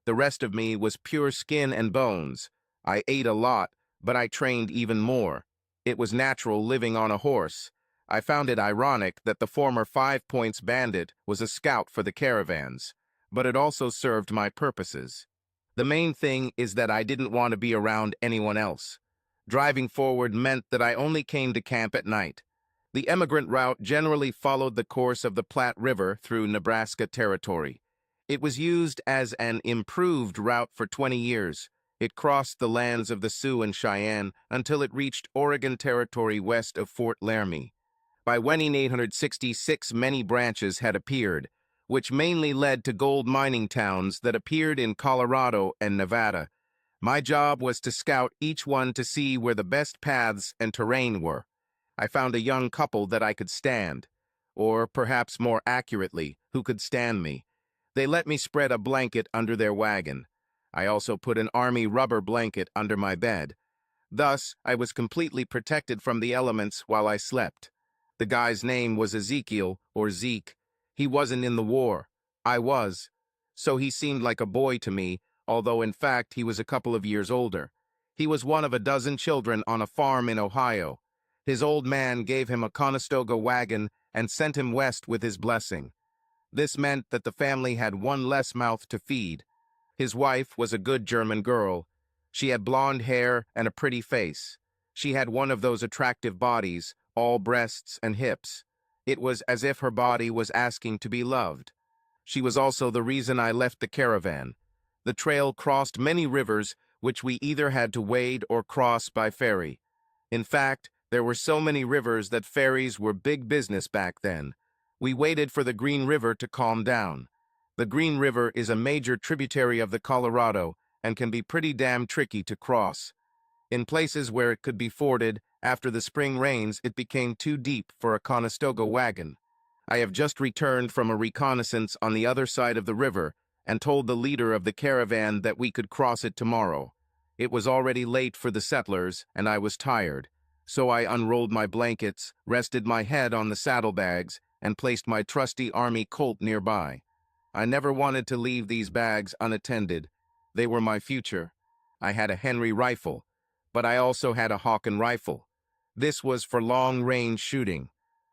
The rest of me was pure skin and bones. I ate a lot, but I trained even more. It was natural living on a horse. I found it ironic that the former 5 Points bandit was a scout for the caravans, but it also served my purposes. The main thing is that I didn't want to be around anyone else. Driving forward meant that I only came to camp at night. The emigrant route generally followed the course of the Platte River through Nebraska territory. It was used as an improved route for 20 years. It crossed the lands of the Sioux and Cheyenne until it reached Oregon Territory west of Fort Laramie. By 1866, many branches had appeared, which mainly led to gold mining towns that appeared in Colorado and Nevada. My job was to scout each one to see where the best paths and terrain were. I found a young couple that I could stand, or perhaps more accurately, who could stand me. They let me spread a blanket under their wagon. I also put an army rubber blanket under my bed. Thus, I was completely protected from the elements while I slept. The guy's name was Ezekiel, or Zeke. He wasn't in the war. I was. So he seemed like a boy to me, although in fact he was a couple of years older. He was one of a dozen children on a farm in Ohio. His old man gave him a Conestoga wagon and sent him west with his blessing. This meant that the family had one less mouth to feed. His wife was a good German girl. She had blonde hair and a pretty face. She had one of those attractive bodies, all breasts and hips. It was as if her body was asking to be loved. She was also the reason I left the caravan. The trail crossed many rivers, which we either had to wade or cross by ferry. In fact, there were so many rivers that ferries were big business back then. We waited for the Green River to calm down. The Green River is a major tributary of the Colorado and can be pretty damn tricky to cross. In places where it could be forded, after the spring rains, it became too deep for a Conestoga wagon. I have just returned from a reconnaissance on the other side of the river and told the leader of the caravan that we could cross it tomorrow. It was already late for the settlers, and I was tired. So I unrolled my blankets, rested my head on the saddlebags, and placed my trusty army Colt nearby. I never wanted to leave these bags unattended. They were my future. I had a Henry rifle, but I also had a Hawken rifle. This was for long-range shooting.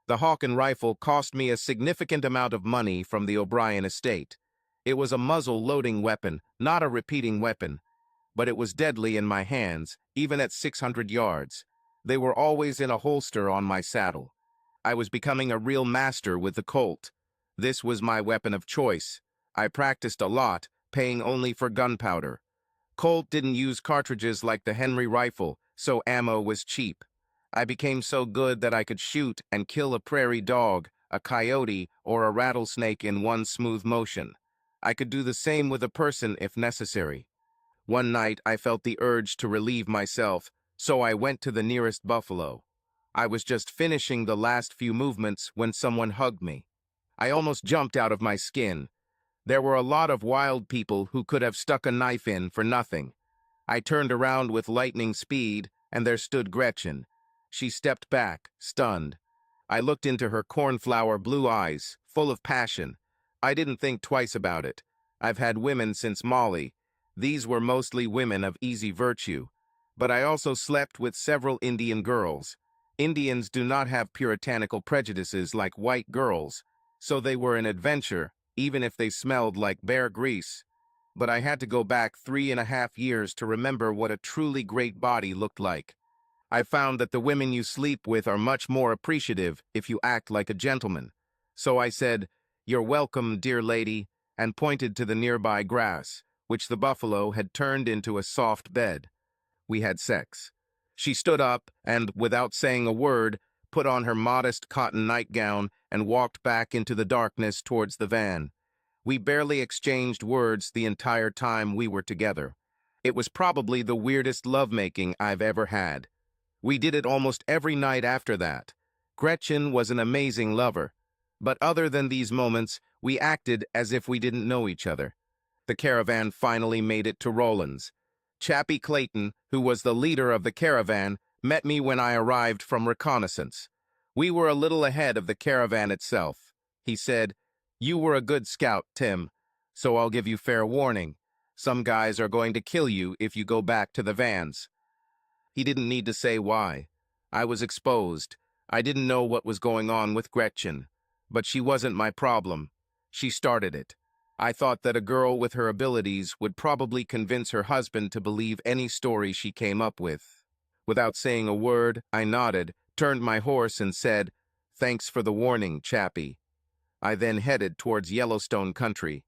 The Hawken rifle cost me a significant amount of money from the O'Brien estate. It was a muzzle-loading weapon, not a repeating weapon, but it was deadly in my hands, even at 600 yards. They were always in a holster on my saddle. I was becoming a real master with the Colt. This was my weapon of choice. I practiced a lot, paying only for gunpowder. Colt didn't use cartridges like the Henry rifle, so ammo was cheap. I became so good that I could shoot and kill a prairie dog, a coyote, or a rattlesnake in one smooth motion. I could do the same with a person if necessary. One night I felt the urge to relieve myself, so I went to the nearest buffalo. I was just finishing the last few movements when someone hugged me. I almost jumped out of my skin. There were a lot of wild people who could have stuck a knife in for nothing. I turned around with lightning speed, and there stood Gretchen. She stepped back, stunned. I looked into her cornflower blue eyes, full of passion. I didn't think twice about it. I've had women since Molly. These were mostly women of easy virtue. But I also slept with several Indian girls. Indians do not have puritanical prejudices like white girls, so they were an adventure, even if they smelled like bear grease. But I had to go back 3.5 years to remember what a truly great body looked like. I found that the women you sleep with are much more appreciative if you act like a gentleman. So I said, "You're welcome, dear lady," and pointed to the nearby grass, which the buffalo had turned into a soft bed. We had sex. She stood up and, without saying a word, put on her modest cotton nightgown and walked back into the darkness towards the van. We barely exchanged words the entire time we were together. It was probably the weirdest lovemaking I've ever had. We did it almost every night after that. Gretchen was an amazing lover. But other than these moments, we acted as if we didn't know each other. The caravan finally made it to Rollins. Chappie Clayton, who was the leader of the caravan, met me when I arrived from reconnaissance. We were a little ahead of the caravan itself. He said, "You were a good scout, Tim, so I'll give you fair warning. Some guys are going to kill you if you go back to the vans." He didn't need to say why. I was exposed. I didn't know what was going on with Gretchen. But she wasn't my problem. She started it. I thought that a girl with her abilities would probably convince her husband to believe any story she came up with. Without saying a word, I nodded, turned my horse, and said, "Thanks for the warning, Chappie." I then headed towards Yellowstone country.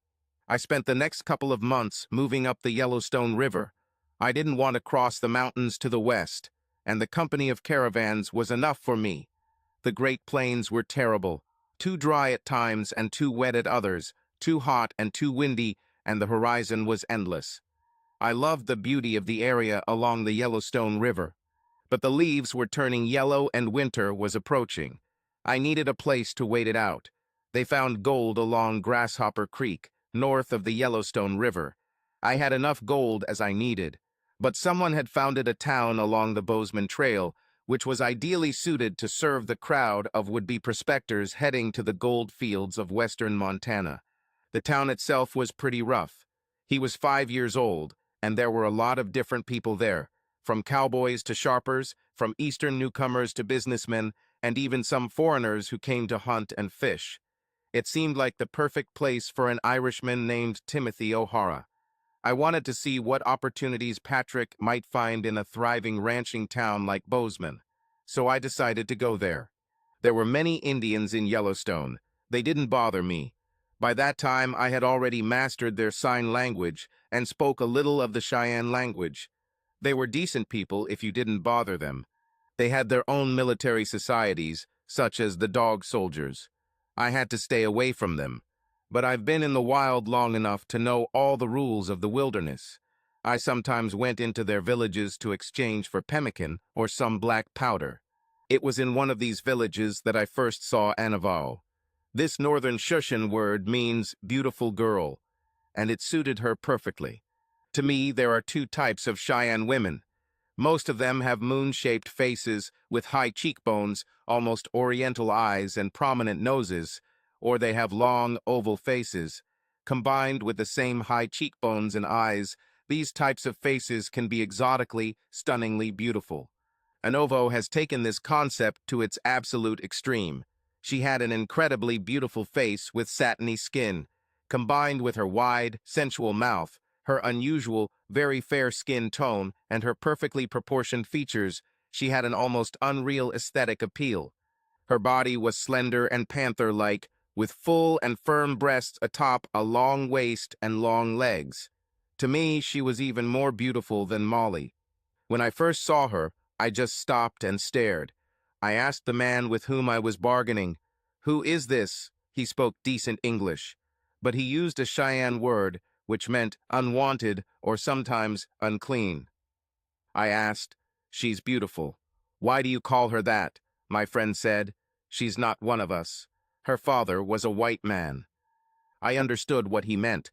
I spent the next couple of months moving up the Yellowstone River. I didn't want to cross the mountains to the west, and the company of caravans was enough for me. The Great Plains were terrible, too dry at times and too wet at others, too hot and too windy, and the horizon was endless. I loved the beauty of the area along the Yellowstone River, but the leaves were turning yellow and winter was approaching. I needed a place to wait it out. They found gold along Grasshopper Creek, north of the Yellowstone River. I had enough gold as I needed, but someone had founded a town along the Bozeman Trail, which was ideally suited to serve the crowd of would-be prospectors heading to the gold fields of western Montana. The town itself was pretty rough. He was 5 years old, and there were a lot of different people there, from cowboys to sharpers, from eastern newcomers to businessmen, and even some foreigners who came to hunt and fish. It seemed like the perfect place for an Irishman named Timothy O'Hara. I wanted to see what opportunities Patrick might find in a thriving ranching town like Bozeman, so I decided to go there. There were many Indians in Yellowstone. They didn't bother me. By that time, I had already mastered their sign language and spoke a little of the Cheyenne language. They were decent people if you didn't bother them. They had their own military societies, such as the Dog Soldiers. I had to stay away from them. But I've been in the wild long enough to know all the rules of the wilderness. I sometimes went into their villages to exchange for pemmican or some black powder. It was in one of these villages that I first saw Anavao. This northern Shushan word means beautiful girl, and it suited her perfectly. To me, there are two types of Cheyenne women. Most of them have moon-shaped faces with high cheekbones, almost oriental eyes, and prominent noses, or they have long, oval faces. Combined with the same high cheekbones and eyes, these types of faces can be exotically, stunningly beautiful. Anovo has taken this concept to its absolute extreme. She had an incredibly beautiful face with satiny skin. Combined with her wide, sensual mouth, her unusual, very fair skin tone, and her perfectly proportioned features, she had an almost unreal aesthetic appeal. Her body was slender and panther-like, with full and firm breasts atop a long waist and long legs. To me, she was even more beautiful than Molly. When I first saw her, I just stopped and stared. I asked the man with whom I was bargaining, "Who is this?" He spoke decent English, but he used a Cheyenne word, which meant unwanted or sometimes unclean. I asked, "She's beautiful. Why do you call her that?" My friend said, "She's not one of us. Her father was a white man." I understood what he meant.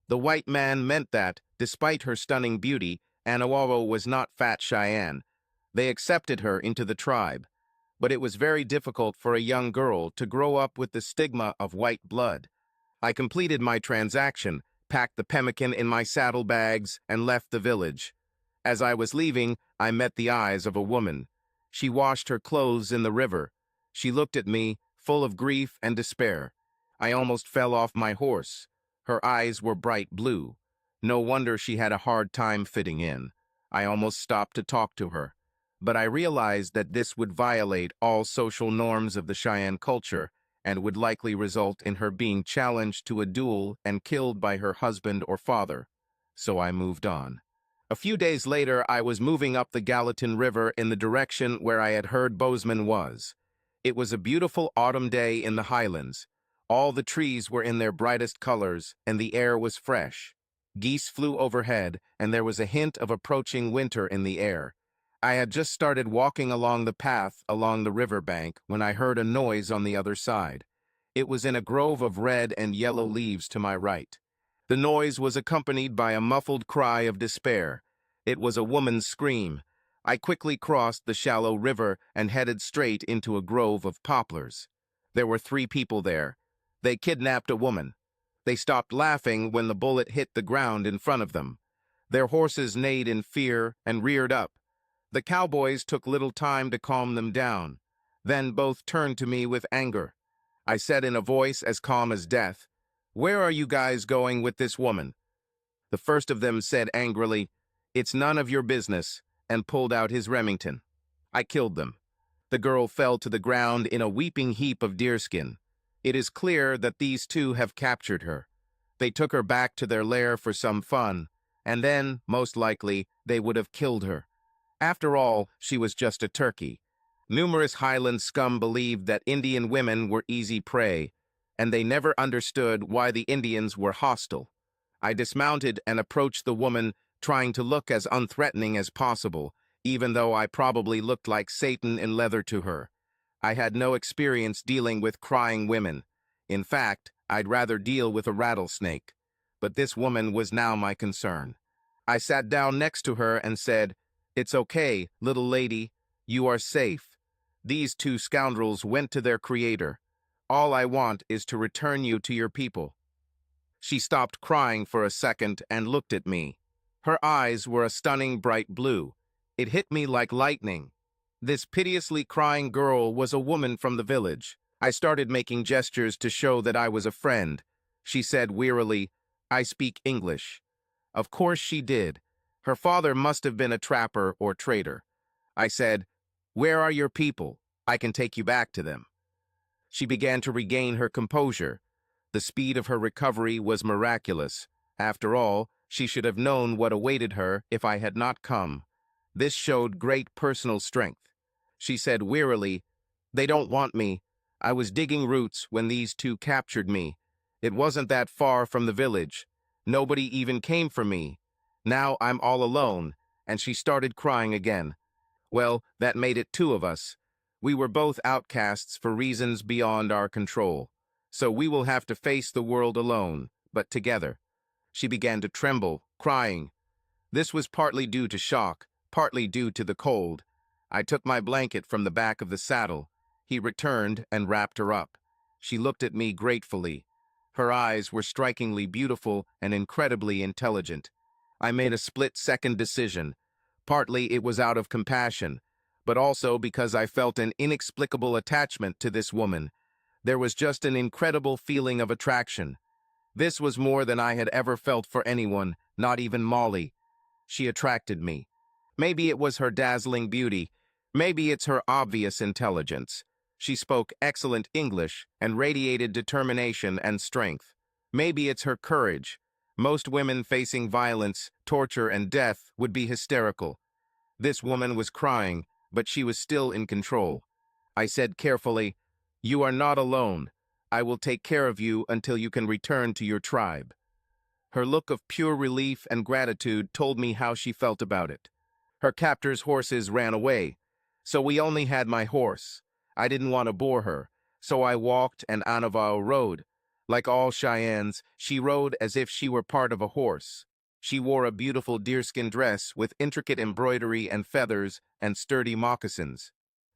The white man meant that, despite her stunning beauty, Anawawo was not fat Cheyenne. They accepted her into the tribe. But it was very difficult for a young girl to grow up with the stigma of white blood. I completed my transaction, packed the pemmican in my saddlebags, and left the village. As I was leaving, I met the eyes of a woman. She washed her clothes in the river. She looked at me, full of grief and despair. I almost fell off my horse. Her eyes were bright blue. No wonder she had a hard time fitting in. I almost stopped to talk to her. But I realized that this would violate all social norms of the Cheyenne culture and would likely result in her being challenged to a duel and killed by her husband or father. So I moved on. A few days later, I was moving up the Gallatin River in the direction where I had heard Bozeman was. It was a beautiful autumn day in the highlands. All the trees were in their brightest colors, and the air was fresh. Geese flew overhead, and there was a hint of approaching winter in the air. I had just started walking along the path along the riverbank when I heard a noise on the other side. It was in a grove of red and yellow leaves to my right. The noise was accompanied by a muffled cry of despair. It was a woman's scream. I quickly crossed the shallow river and headed straight into a grove of poplars. There were 3 people there. They kidnapped a woman. They stopped laughing when the bullet hit the ground in front of them. Their horses neighed in fear and reared up. The cowboys took little time to calm them down. Then both turned to me with anger. I said in a voice as calm as death, "Where are you guys going with this woman?" The first of them said angrily, "It's none of your business," and pulled out his Remington. I killed them. The girl fell to the ground in a weeping heap of deerskin. It is clear that these 2 have captured her. They took her back to their lair for some fun, and then, most likely, they would have killed her. After all, she was just a turkey. Numerous Highland scum believed that Indian women were easy prey, and they never understood why the Indians were hostile. I dismounted and approached the woman, trying to look as unthreatening as possible, even though I probably looked like Satan in leather to her. I had no experience dealing with crying women. In fact, I'd rather deal with a rattlesnake. But this woman was now my concern. I sat down next to her and said, "It's okay, little lady. You are safe. These two scoundrels went to their creator. All I want is to return you to your people." She stopped crying for a second and looked at me. Her eyes were a stunning bright blue. It hit me like lightning. This piteously crying girl was a woman from the village. I started making gestures to show that I was a friend. She said wearily, "I speak English." Of course she did. Her father must have been a trapper or trader. I said, "Where are your people? I can take you back to them." She began to regain her composure. The speed of her recovery was miraculous. After all, she should have known what awaited her if I had not come. This showed great personal strength. She said wearily, "They don't want me. I was digging roots when these two captured me. It wasn't that far from the village. Nobody even came for me. Now I'm all alone," and she started crying again. Well, that made it two of us. We were both outcasts for reasons beyond our control. So we will have to face the world alone, but together. She began to tremble, crying. This was partly due to shock, partly due to the cold. I took my blanket from the back of the saddle. He returned and wrapped her up. She looked at me gratefully. Her eyes were strikingly beautiful and incredibly intelligent. I made a split-second decision. Partly it was out of compassion, but also because I felt an inexplicable attachment to this woman. There was just an incredible feeling of attraction. This was more than I had ever felt for anyone, not even Molly. She attracted me. Maybe it was her dazzling beauty. Maybe it's her obvious intelligence. She spoke excellent English and radiated determination and strength. Maybe it's her courage. Most women facing violence, torture, and death would be hysterical. This woman was crying, but she was still in control. I said carefully, "You are not alone. I will take care of you until you can return to your tribe." Her look of pure relief and gratitude told me how she felt about it. Her captor's horses ran away, so we only had my horse. I didn't want to bore her, so I walked and Anavao rode. Like all Cheyennes, she rode as if she were part of a horse. She wore a beautiful deerskin dress with intricate embroidery and feathers and sturdy moccasins.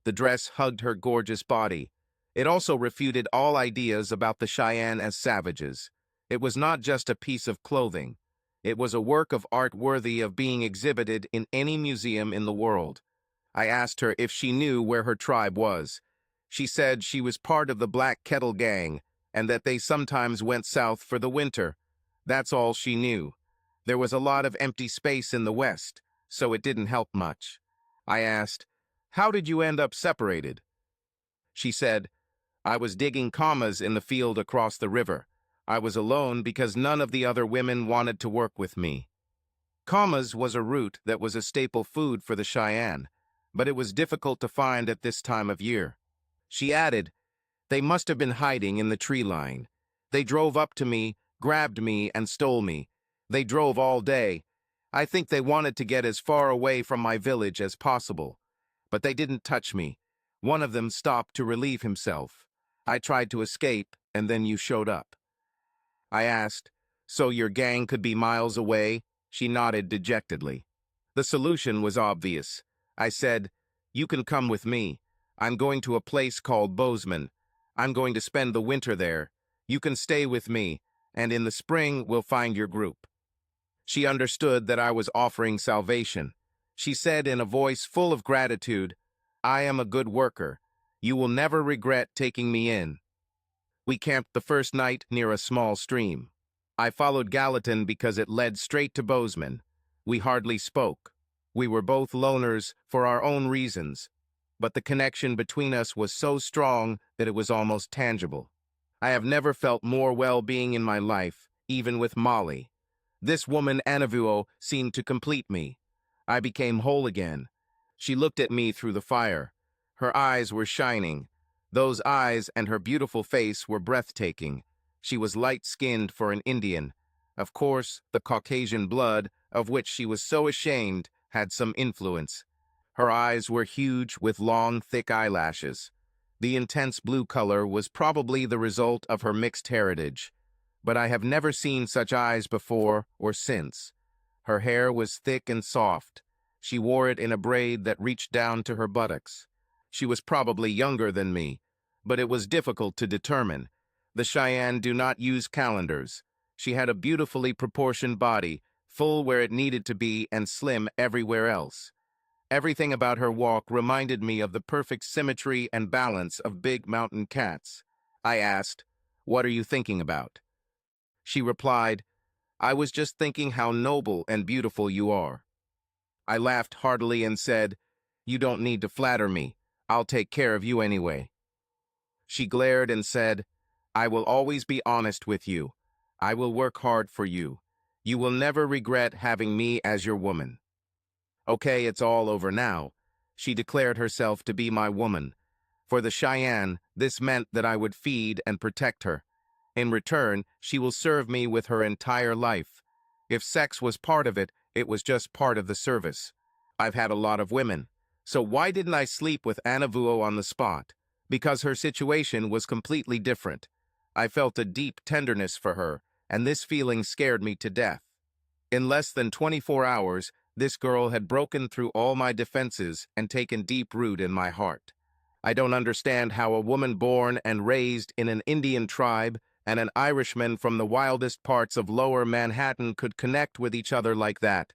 The dress hugged her gorgeous body. It also refuted all ideas about the Cheyenne as savages. It was not just a piece of clothing. It was a work of art worthy of being exhibited in any museum in the world. I asked her if she knew where her tribe was. She said she was part of the Black Kettle Gang and that they sometimes went south for the winter. That's all she knew. There was a lot of empty space in the West, so it didn't help much. I asked, "How did you end up separated?" She said, "I was digging commas in the field across the river. I was alone because none of the other women wanted to work with me." Commas was a root that was a staple food for the Cheyenne, but it was difficult to find at this time of year. She added, "They must have been hiding in the tree line. They drove up to me, grabbed me, and stole me. They drove all day. I think they wanted to get as far away from my village as possible. But they didn't touch me. One of them stopped to relieve himself. I tried to escape, and then you showed up." I asked, "So your gang could be miles away?" She nodded dejectedly. The solution was obvious. I said, "You can come with me. I'm going to a place called Bozeman. I'm going to spend the winter there. You can stay with me, and in the spring we'll find your group." She understood that I was offering salvation. She said in a voice full of gratitude, "I am a good worker. You will never regret taking me in." We camped the first night near a small stream. I followed Gallatin because it led straight to Bozeman. We hardly spoke. We were both loners for our own reasons, but the connection between us was so strong that it was almost tangible. I have never felt more well-being in my life, even with Molly. This woman, Anavuo, seemed to complete me. I became whole again. She looked at me through the fire. Her eyes were shining. Those eyes and her beautiful face were breathtaking. She was light-skinned for an Indian. Of course, the Caucasian blood, of which she was so ashamed, had some influence. Her eyes were huge with long, thick eyelashes. The intense blue color was probably the result of her mixed heritage, but I have never seen such eyes before or since. Her hair was thick and soft. She wore it in a braid that reached down to her buttocks. She was probably younger than me, but it was difficult to determine. The Cheyenne do not use calendars. She had a beautifully proportioned body, full where it needed to be and slim everywhere else. Everything about her walk reminded me of the perfect symmetry and balance of big mountain cats. I asked, "What are you thinking about?" She replied, "I was just thinking how noble and beautiful you are." I laughed heartily and said, "You don't need to flatter me. I'll take care of you anyway." She glared and said, "I will always be honest with you. I will work hard for you. You will never regret having me as your woman." Okay, it's all over now. She declared herself to be my woman. For the Cheyenne, this meant that I would feed and protect her. In return, she will serve me with her entire life. If sex was part of it, it was just part of the service. I've had a lot of women. So why didn't I sleep with Anavuo on the spot? Because her situation was completely different. I felt a deep tenderness for her, and this feeling scared me to death. In less than 24 hours, this girl had broken through all my defenses and taken deep root in my heart. I don't understand how a woman born and raised in an Indian tribe and an Irishman from the wildest parts of lower Manhattan could connect with each other like that.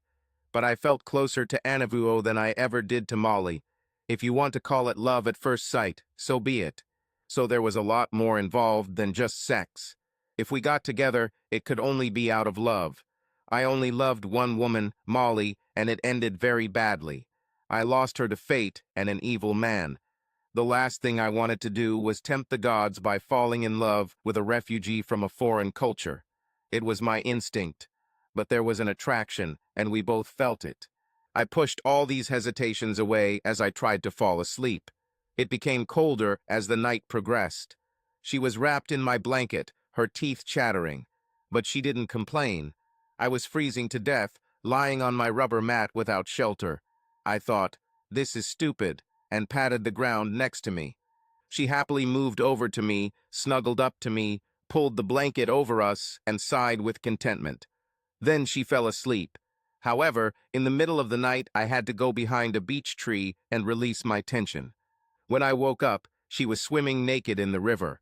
But I felt closer to Anavuo than I ever did to Molly. If you want to call it love at first sight, so be it. So there was a lot more involved than just sex. If we got together, it could only be out of love. I only loved one woman, Molly, and it ended very badly. I lost her to fate and an evil man. The last thing I wanted to do was tempt the gods by falling in love with a refugee from a foreign culture. It was my instinct, but there was an attraction, and we both felt it. I pushed all these hesitations away as I tried to fall asleep. It became colder as the night progressed. She was wrapped in my blanket, her teeth chattering, but she didn't complain. I was freezing to death, lying on my rubber mat without shelter. I thought, "This is stupid," and patted the ground next to me. She happily moved over to me, snuggled up to me, pulled the blanket over us, and sighed with contentment. Then she fell asleep. However, in the middle of the night, I had to go behind a beech tree and release my tension. When I woke up, she was swimming naked in the river.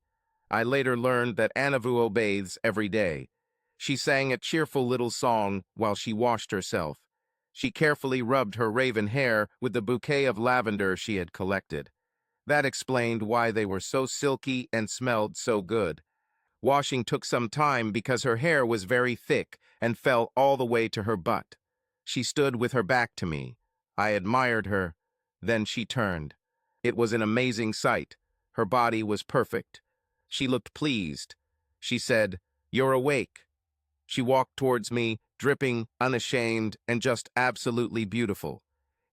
I later learned that Anavuo bathes every day. She sang a cheerful little song while she washed herself. She carefully rubbed her raven hair with the bouquet of lavender she had collected. That explained why they were so silky and smelled so good. Washing took some time because her hair was very thick and fell all the way to her butt. She stood with her back to me. I admired her. Then she turned. It was an amazing sight. Her body was perfect. She looked pleased. She said, "You're awake." She walked towards me, dripping, unashamed, and just absolutely beautiful.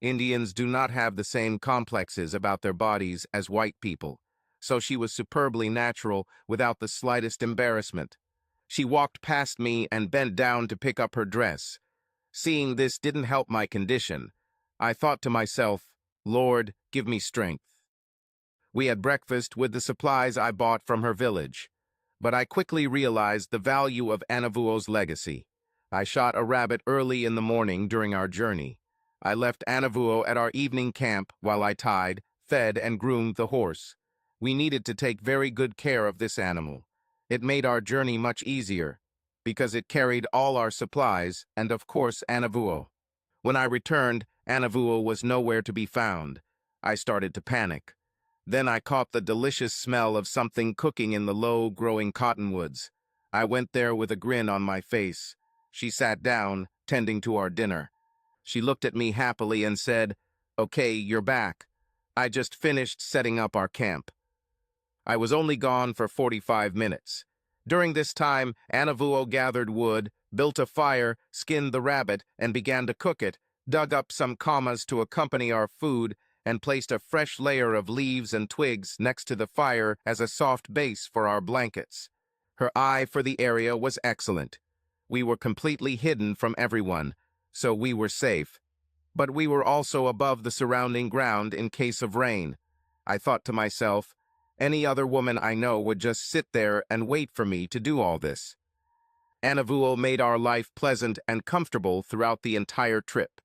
Indians do not have the same complexes about their bodies as white people, so she was superbly natural without the slightest embarrassment. She walked past me and bent down to pick up her dress. Seeing this didn't help my condition. I thought to myself, "Lord, give me strength." We had breakfast with the supplies I bought from her village. But I quickly realized the value of Anavuo's legacy. I shot a rabbit early in the morning during our journey. I left Anavuo at our evening camp while I tied, fed, and groomed the horse. We needed to take very good care of this animal. It made our journey much easier, because it carried all our supplies and, of course, Anavuo. When I returned, Anavuo was nowhere to be found. I started to panic. Then I caught the delicious smell of something cooking in the low-growing cottonwoods. I went there with a grin on my face. She sat down, tending to our dinner. She looked at me happily and said, "Okay, you're back. I just finished setting up our camp." I was only gone for 45 minutes. During this time, Anavuo gathered wood, built a fire, skinned the rabbit, and began to cook it, dug up some commas to accompany our food, and placed a fresh layer of leaves and twigs next to the fire as a soft base for our blankets. Her eye for the area was excellent. We were completely hidden from everyone, so we were safe. But we were also above the surrounding ground in case of rain. I thought to myself, any other woman I know would just sit there and wait for me to do all this. Anavuo made our life pleasant and comfortable throughout the entire trip.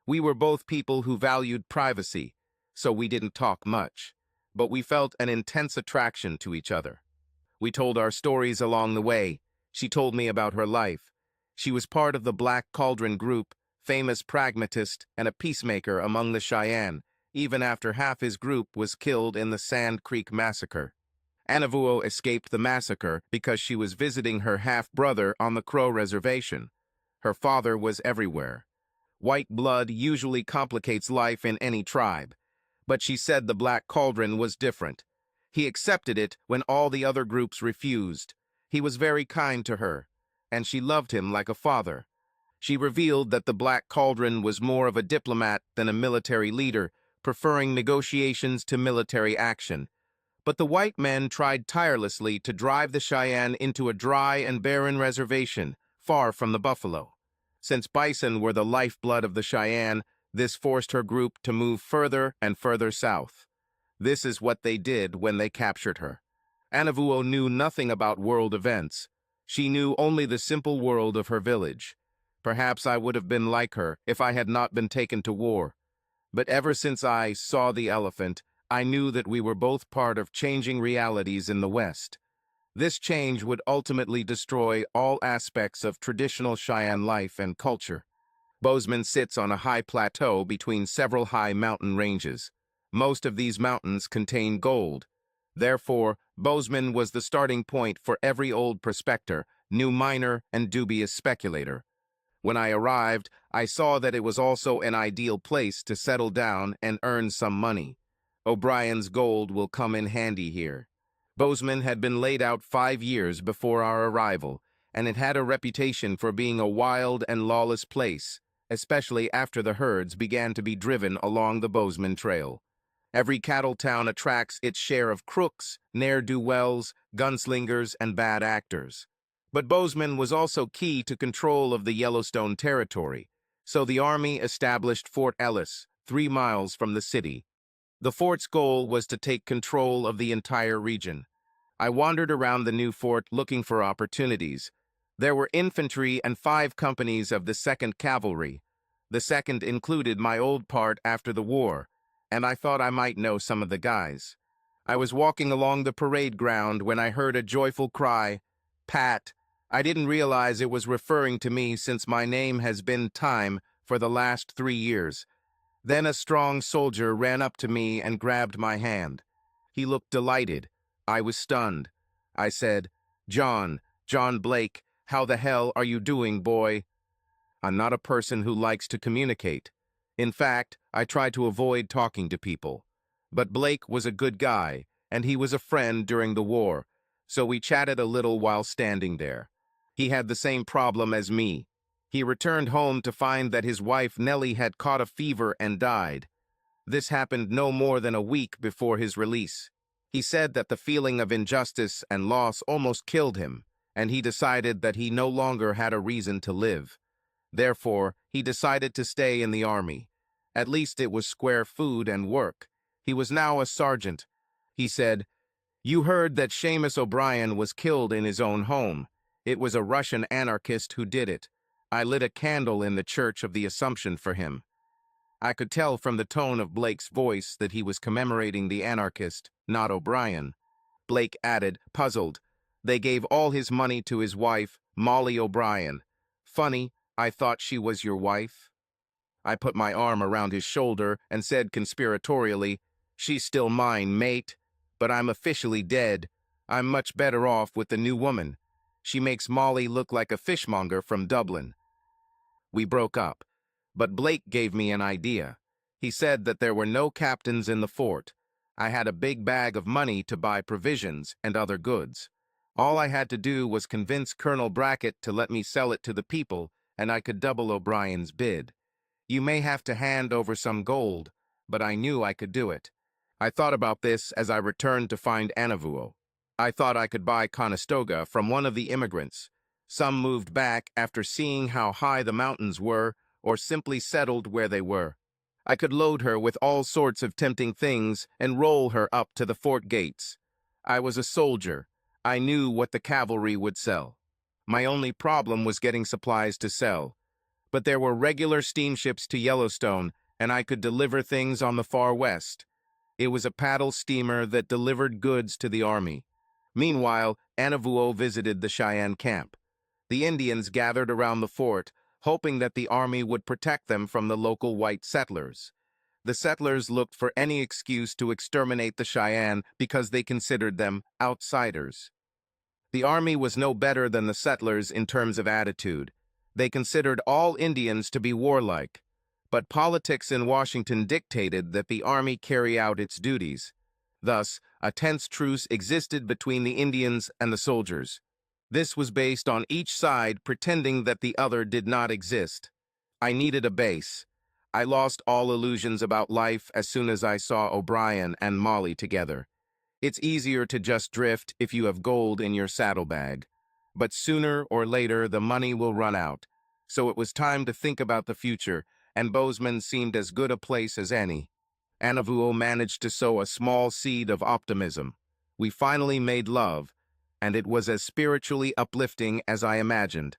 We were both people who valued privacy, so we didn't talk much, but we felt an intense attraction to each other. We told our stories along the way. She told me about her life. She was part of the Black Cauldron group, famous pragmatist and a peacemaker among the Cheyenne, even after half his group was killed in the Sand Creek Massacre. Anavuo escaped the massacre because she was visiting her half-brother on the Crow Reservation. Her father was everywhere. White blood usually complicates life in any tribe, but she said the Black Cauldron was different. He accepted it when all the other groups refused. He was very kind to her, and she loved him like a father. She revealed that the Black Cauldron was more of a diplomat than a military leader, preferring negotiations to military action. But the white men tried tirelessly to drive the Cheyenne into a dry and barren reservation, far from the buffalo. Since bison were the lifeblood of the Cheyenne, this forced her group to move further and further south. This is what they did when they captured her. Anavuo knew nothing about world events. She knew only the simple world of her village. Perhaps I would have been like her if I had not been taken to war. But ever since I saw the elephant, I knew that we were both part of changing realities in the West. This change would ultimately destroy all aspects of traditional Cheyenne life and culture. Bozeman sits on a high plateau between several high mountain ranges. Most of these mountains contain gold. Therefore, Bozeman was the starting point for every old prospector, new miner, and dubious speculator. When I arrived, I saw that it was also an ideal place to settle down and earn some money. O'Brien's gold will come in handy here. Bozeman had been laid out 5 years before our arrival, and it had a reputation for being a wild and lawless place, especially after the herds began to be driven along the Bozeman Trail. Every cattle town attracts its share of crooks, ne'er-do-wells, gunslingers, and bad actors. But Bozeman was also key to control of the Yellowstone Territory, so the Army established Fort Ellis, 3 miles from the city. The fort's goal was to take control of the entire region. I wandered around the new fort looking for opportunities. There were infantry and 5 companies of the 2nd Cavalry. The 2nd included my old part after the war, and I thought I might know some of the guys. I was walking along the parade ground when I heard a joyful cry, "Pat!" I didn't realize it was referring to me since my name has been Time for the last 3 years. Then a strong soldier ran up to me and grabbed my hand. He looked delighted. I was stunned. I said, John Blake, how the hell are you doing, boy?" I'm not a person who likes to communicate. In fact, I try to avoid talking to people. But Blake was a good guy, and he was a friend during the war, so we chatted a little while standing there. He had the same problem as me. He returned home to find that his wife Nellie had caught a fever and died. This happened no more than a week before his release. He said that the feeling of injustice and loss almost killed him, and he decided that he no longer had a reason to live. Therefore, he decided to stay in the Army. At least it was square food and work. He was now a sergeant. He said, "You heard that Seamus O'Brien was killed in his own home. It was a Russian anarchist who did it. I lit a candle in the Church of the Assumption for him." I could tell from the tone of Blake's voice that he was commemorating the anarchist, not O'Brien. Blake added, puzzled, "They gave all his money to his wife, Molly O'Brien. Funny, I thought she was your wife." I put my arm around his shoulder and said conspiratorially, "She's still mine, mate, but I'm officially dead. I'm much better off with the new woman. She makes Molly look like a fishmonger from Dublin." We broke up, but Blake gave me an idea. He said that there were no captains in the fort. I had a big bag of money to buy provisions and other goods. All I had to do was convince Colonel Brackett to let me sell it to the people, and I could double O'Brien's bid. You may have to hand over some gold, but I knew I could do it. I thought about this as I returned to find Anavuo. I thought I could buy Conestoga from one of the immigrants. Some moved back after seeing how high the mountains were, or simply settled where they were. I could load her with all sorts of tempting things and roll her up to the fort gates. I was a soldier. I knew what the cavalry would sell. My only problem was getting supplies to sell. But there were regular steamships to Yellowstone, and I could deliver things on the far west. It was a paddle steamer that delivered goods to the army. Meanwhile, Anavuo visited the Cheyenne camp. The Indians gathered around the fort, hoping that the army would protect them from the local white settlers. The settlers looked for any excuse to exterminate the Cheyenne because they considered them outsiders. The army was no better than the settlers in terms of attitude. They considered all Indians to be warlike. But politics in Washington dictated that the army carry out its duties. Thus, a tense truce existed between the Indians and the soldiers. This was based on each side pretending that the other did not exist. I needed a base. I lost all illusions about life as soon as I saw O'Brien and Molly together. It's easier to just drift if you have gold in your saddlebag. But sooner or later, the money will run out. So it was time to think about the future, and Bozeman seemed as good a place as any. Anavuo managed to sow a small seed of optimism. We finally made love, and it was as spiritually uplifting as I imagined.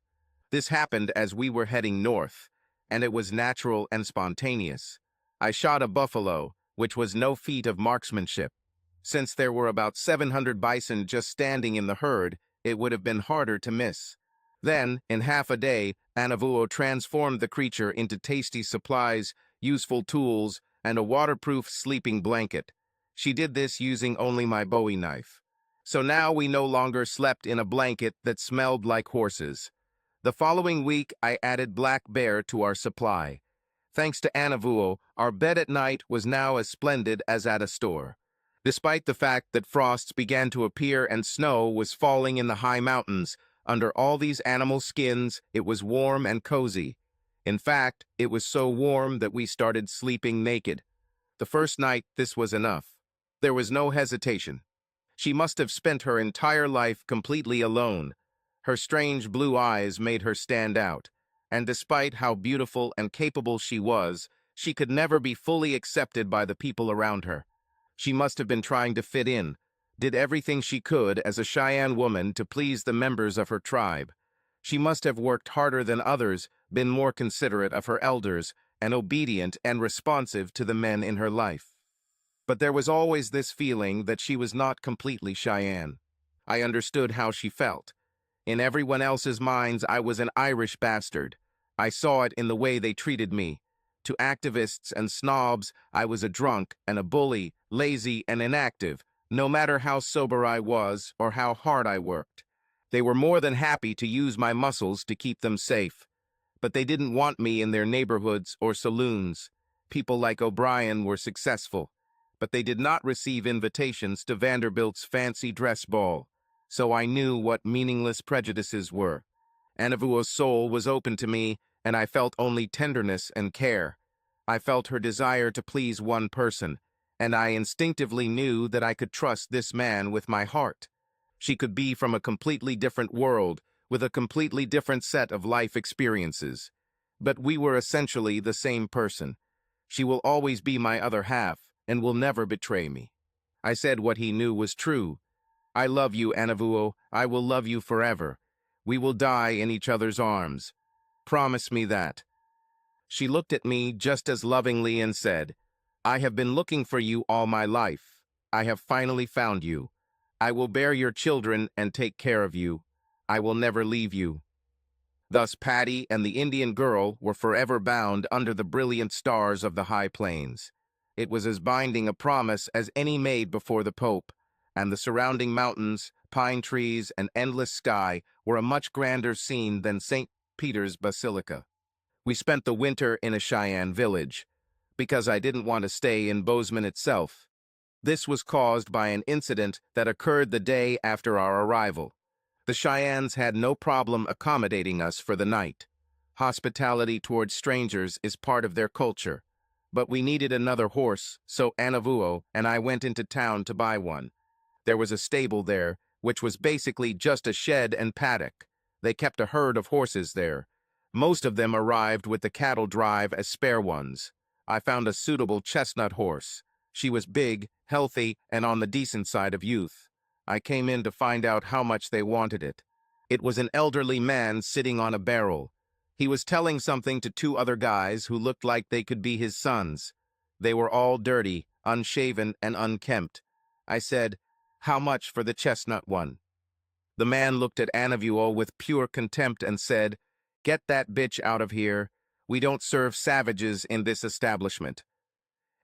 This happened as we were heading north, and it was natural and spontaneous. I shot a buffalo, which was no feat of marksmanship. Since there were about 700 bison just standing in the herd, it would have been harder to miss. Then, in half a day, Anavuo transformed the creature into tasty supplies, useful tools, and a waterproof sleeping blanket. She did this using only my Bowie knife. So now we no longer slept in a blanket that smelled like horses. The following week, I added black bear to our supply. Thanks to Anavuo, our bed at night was now as splendid as at a store. Despite the fact that frosts began to appear and snow was falling in the high mountains, under all these animal skins, it was warm and cozy. In fact, it was so warm that we started sleeping naked. The first night, this was enough. There was no hesitation. She must have spent her entire life completely alone. Her strange blue eyes made her stand out, and despite how beautiful and capable she was, she could never be fully accepted by the people around her. She must have been trying to fit in, did everything she could as a Cheyenne woman to please the members of her tribe. She must have worked harder than others, been more considerate of her elders, and obedient and responsive to the men in her life. But there was always this feeling that she was not completely Cheyenne. I understood how she felt. In everyone else's minds, I was an Irish bastard. I saw it in the way they treated me. To activists and snobs, I was a drunk and a bully, lazy and inactive, no matter how sober I was or how hard I worked. They were more than happy to use my muscles to keep them safe. But they didn't want me in their neighborhoods or saloons. People like O'Brien were successful, but they did not receive invitations to Vanderbilt's fancy dress ball. So I knew what meaningless prejudices were. Anavuo's soul was open to me, and I felt only tenderness and care. I felt her desire to please one person, and I instinctively knew that I could trust this man with my heart. She could be from a completely different world, with a completely different set of life experiences. But we were essentially the same person. She will always be my other half, and will never betray me. I said what he knew was true. I love you, Anavuo. I will love you forever. We will die in each other's arms. Promise me that. She looked at me just as lovingly and said, I have been looking for you all my life. I have finally found you. I will bear your children and take care of you. I will never leave you. Thus Patty and the Indian girl were forever bound under the brilliant stars of the high plains. It was as binding a promise as any made before the Pope, and the surrounding mountains, pine trees, and endless sky were a much grander scene than St. Peter's Basilica. We spent the winter in a Cheyenne village, because I didn't want to stay in Bozeman itself. This was caused by an incident that occurred the day after our arrival. The Cheyennes had no problem accommodating us for the night. Hospitality towards strangers is part of their culture. But we needed another horse, so Anavuo and I went into town to buy one. There was a stable there, which was basically just a shed and paddock. They kept a herd of horses there. Most of them arrived with the cattle drive as spare ones. I found a suitable chestnut horse. She was big, healthy, and on the decent side of youth. I came in to find out how much they wanted it. It was an elderly man sitting on a barrel. He was telling something to two other guys who looked like they could be his sons. They were all dirty, unshaven, and unkempt. I said, "How much for the chestnut one?" The man looked at Anavuo with pure contempt and said, "Get that bitch out of here. We don't serve savages in this establishment."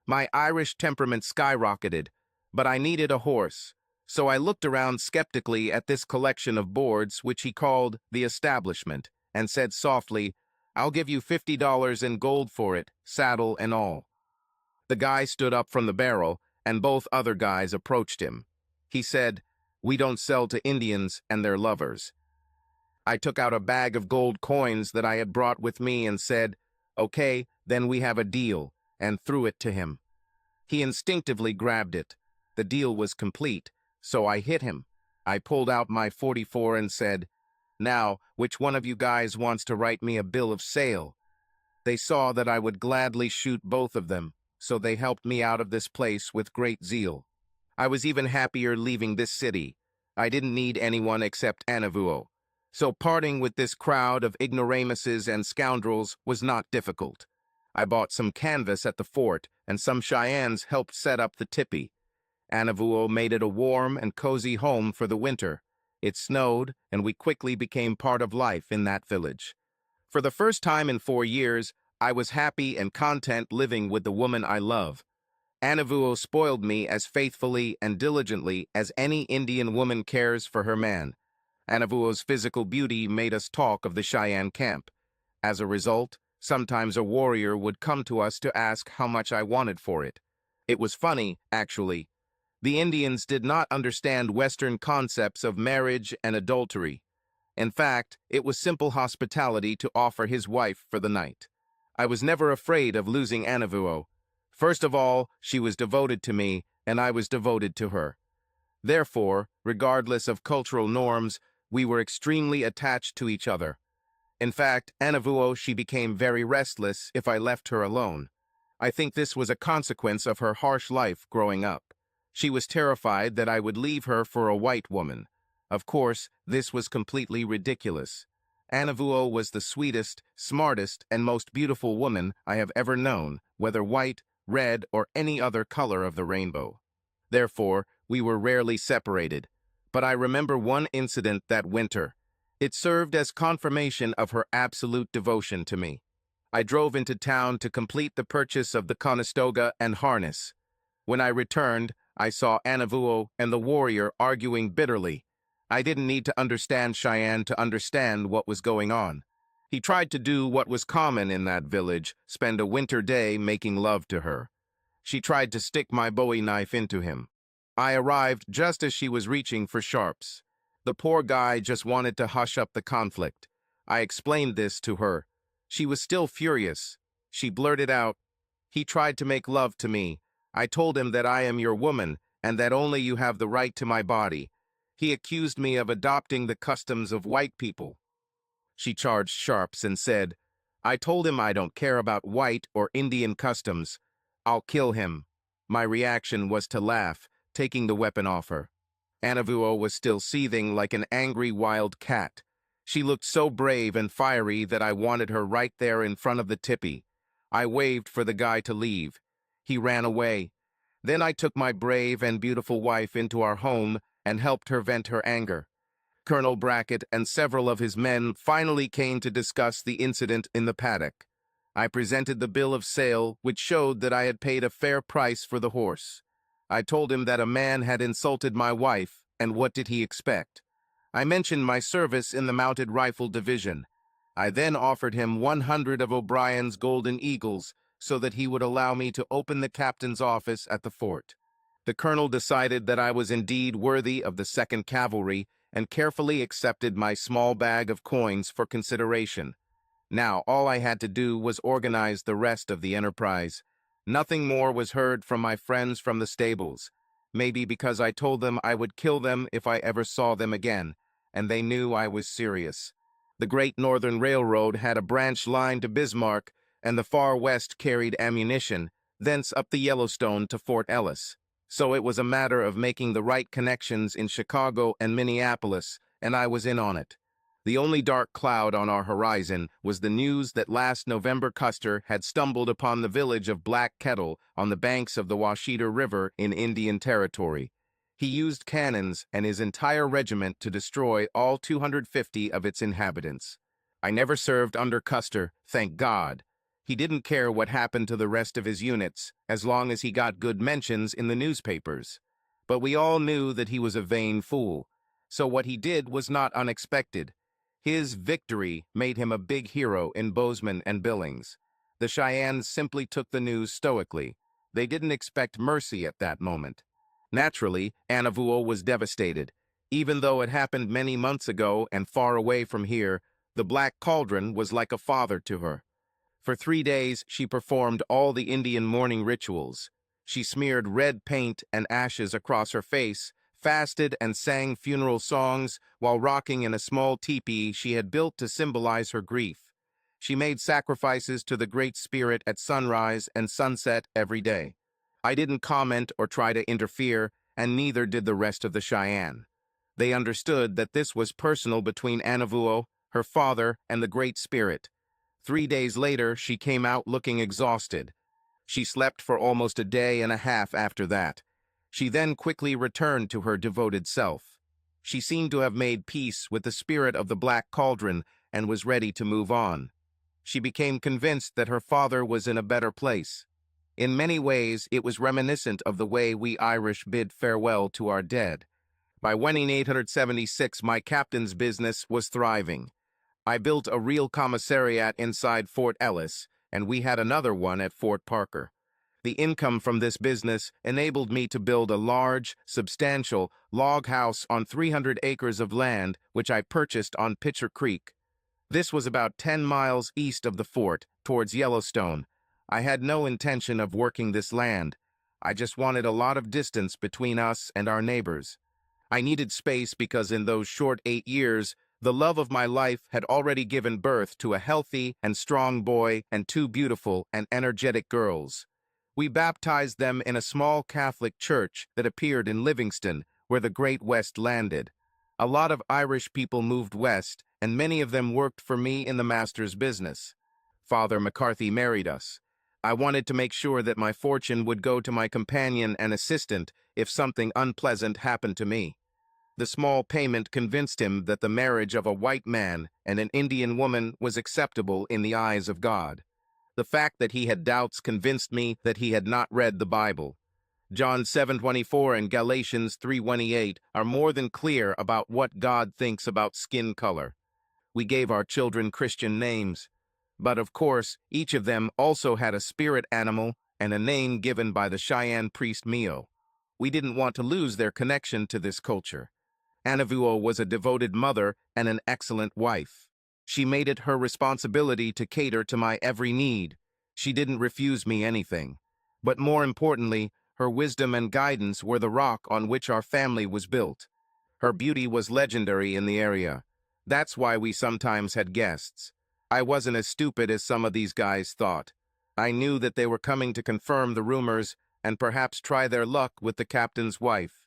My Irish temperament skyrocketed, but I needed a horse, so I looked around skeptically at this collection of boards which he called the establishment, and said softly, "I'll give you $50 in gold for it, saddle and all." The guy stood up from the barrel, and both other guys approached him. He said, "We don't sell to Indians and their lovers." I took out a bag of gold coins that I had brought with me and said, "Okay, then we have a deal," and threw it to him. He instinctively grabbed it. The deal was complete, so I hit him. I pulled out my .44 and said, "Now, which one of you guys wants to write me a bill of sale?" They saw that I would gladly shoot both of them, so they helped me out of this place with great zeal. I was even happier leaving this city. I didn't need anyone except Anavuo. So parting with this crowd of ignoramuses and scoundrels was not difficult. I bought some canvas at the fort, and some Cheyennes helped set up the tipi. Anavuo made it a warm and cozy home for the winter. It snowed, and we quickly became part of life in that village. For the first time in 4 years, I was happy and content living with the woman I love. Anavuo spoiled me as faithfully and diligently as any Indian woman cares for her man. Anavuo's physical beauty made us talk of the Cheyenne camp. As a result, sometimes a warrior would come to us to ask how much I wanted for it. It was funny, actually. The Indians did not understand Western concepts of marriage and adultery. In fact, it was simple hospitality to offer his wife for the night. I was never afraid of losing Anavuo. First of all, she was devoted to me, and I was devoted to her. Therefore, regardless of cultural norms, we were extremely attached to each other. In fact, Anavuo, she became very restless if I left her alone. I think this was a consequence of her harsh life growing up. She was terrified that I would leave her for a white woman. Of course, this was completely ridiculous. Anavuo was the sweetest, smartest, and most beautiful woman I have ever known, whether white, red, or any other color of the rainbow. Therefore, we were rarely separated. But I remember one incident that winter. It served as confirmation of her absolute devotion to me. I drove into town to complete the purchase of the Conestoga and harness. When I returned, I saw Anavuo and the warrior arguing bitterly. I didn't need to understand Cheyenne to understand what was going on. He tried to do what was common in that village, spend a winter day making love to her. She tried to stick my Bowie knife into him. I arrived just as she was reaching for sharps. The poor guy just wanted to hush up the conflict. I explained this to her. She was still furious. She blurted out, "He tried to make love to me. I told him that I am your woman and that only you have the right to my body. He accused me of adopting the customs of white people." She charged sharps and said, "I told him I don't care about white or Indian customs. I'll kill him." My reaction was to laugh, taking the weapon off her. Anavuo was still seething like an angry wild cat. She looked so brave and fiery that I wanted her right there in front of the tipi. I waved for the guy to leave. He ran away. Then I took my brave and beautiful wife into our home and helped her vent her anger. Colonel Brackett and several of his men finally came to discuss the incident in the paddock. I presented the bill of sale, which showed that I had paid a fair price for the horse. I told him that a man had insulted my wife, and what did he expect? I mentioned my service in the Mounted Rifle Division. I then offered him 100 of O'Brien's Golden Eagles so that he would allow me to open the captain's office at the fort. The colonel decided that I was indeed worthy of the 2nd Cavalry and carefully accepted my small bag of coins for consideration. Now, all I had to do was organize the rest of the enterprise. Nothing more was heard from my friends from the stables, maybe because I told them I would kill them if I ever saw them again, and they knew I was serious. The Great Northern Railroad had a branch line to Bismarck, and the far west carried ammunition, thence up the Yellowstone to Fort Ellis. So it was a matter of making the right connections in Chicago and Minneapolis, and I was in on it. The only dark cloud on our horizon was the news that last November Custer had stumbled upon the village of Black Kettle on the banks of the Washita River in Indian Territory. He used cannons and his entire regiment to destroy all 250 of its inhabitants. I never served under Custer, thank God. He didn't care what happened to the rest of his units, as long as he got good mentions in the newspapers. But we all knew that he was a vain fool, so what he did was not unexpected. His victory made him a big hero in Bozeman and Billings. The Cheyennes simply took the news stoically. They didn't expect mercy at that moment. Naturally, Anavuo was devastated. Even though it happened many months ago and far away from here, the Black Cauldron was like a father to her. For 3 days, she performed all the Indian mourning rituals. She smeared red paint and ashes across her face, fasted and sang funeral songs while rocking in a small teepee she had built to symbolize her grief. She made sacrifices to the Great Spirit at sunrise and sunset every day. I didn't comment or try to interfere, and neither did the rest of the Cheyenne. They understood that this was personal between Anavuo, her father, and the Great Spirit. 3 days later, she came out looking exhausted. She slept for almost a day and a half after that. She then quickly returned to her devoted self. She seemed to have made peace with the spirit of the Black Cauldron and was ready to move on. She became convinced that her father was in a better place. In many ways, it was reminiscent of the way we Irish bid farewell to our dead. By 1876, my captain's business was thriving. I built a real commissariat inside Fort Ellis, and we had another one at Fort Parker. The income from this business enabled me to build a large, substantial log house on 300 acres of land, which I purchased on Pitcher Creek. This was about 10 miles east of the fort, towards Yellowstone. I had no intention of working this land. I just wanted a lot of distance between us and our neighbors. I needed space because in those short 8 years, the love of my life had already given birth to a healthy and strong boy and 2 beautiful and energetic girls. We baptized them in a small Catholic church that appeared in Livingston, where the Great West landed. A lot of Irish people moved west, and many of them worked for me in the master's business. Father McCarthy married us. I wanted to make sure that my fortune would go to my companion and assistant if something unpleasant happened to me. The small payment convinced him that the marriage of a white man and an Indian woman was acceptable in the eyes of God. The fact that he had doubts convinced me that he had not read the Bible. John 7:24 and Galatians 3:28 are more than clear about what God thinks about skin color. We gave our children Christian names, but of course, each of them also had a spirit animal and a name given by the Cheyenne priest Mio. We didn't want to lose their connection to this culture. Anavuo was a devoted mother and an excellent wife. She made it her responsibility to cater to my every need. She didn't refuse me anything. But more importantly, her wisdom and guidance were the rock on which our family was built. Her beauty was legendary in the area. That's why we sometimes had guests. I wasn't as stupid as some of these guys thought. I knew that they were coming to confirm the rumors and perhaps try their luck with the captain's wife.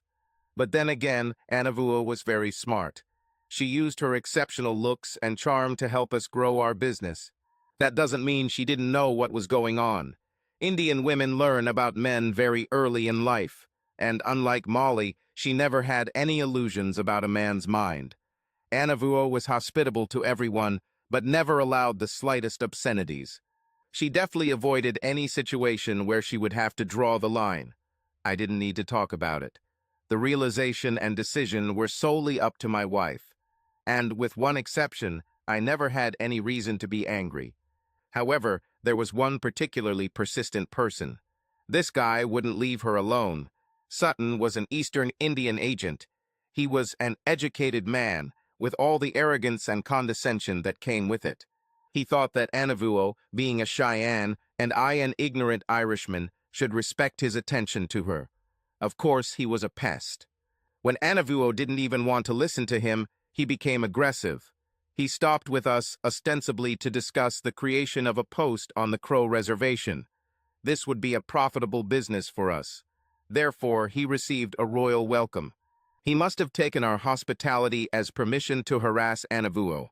But then again, Anavuo was very smart. She used her exceptional looks and charm to help us grow our business. That doesn't mean she didn't know what was going on. Indian women learn about men very early in life, and unlike Molly, she never had any illusions about a man's mind. Anavuo was hospitable to everyone, but never allowed the slightest obscenities. She deftly avoided any situation where she would have to draw the line. I didn't need to talk about it. The realization and decision were solely up to my wife. And with one exception, I never had any reason to be angry. However, there was one particularly persistent person. This guy wouldn't leave her alone. Sutton was an Eastern Indian agent. He was an educated man, with all the arrogance and condescension that came with it. He thought that Anavuo, being a Cheyenne, and I an ignorant Irishman, should respect his attention to her. Of course, he was a pest. When Anavuo didn't even want to listen to him, he became aggressive. He stopped with us ostensibly to discuss the creation of a post on the Crow Reservation. This would be a profitable business for us. Therefore, he received a royal welcome. He must have taken our hospitality as permission to harass Anavuo.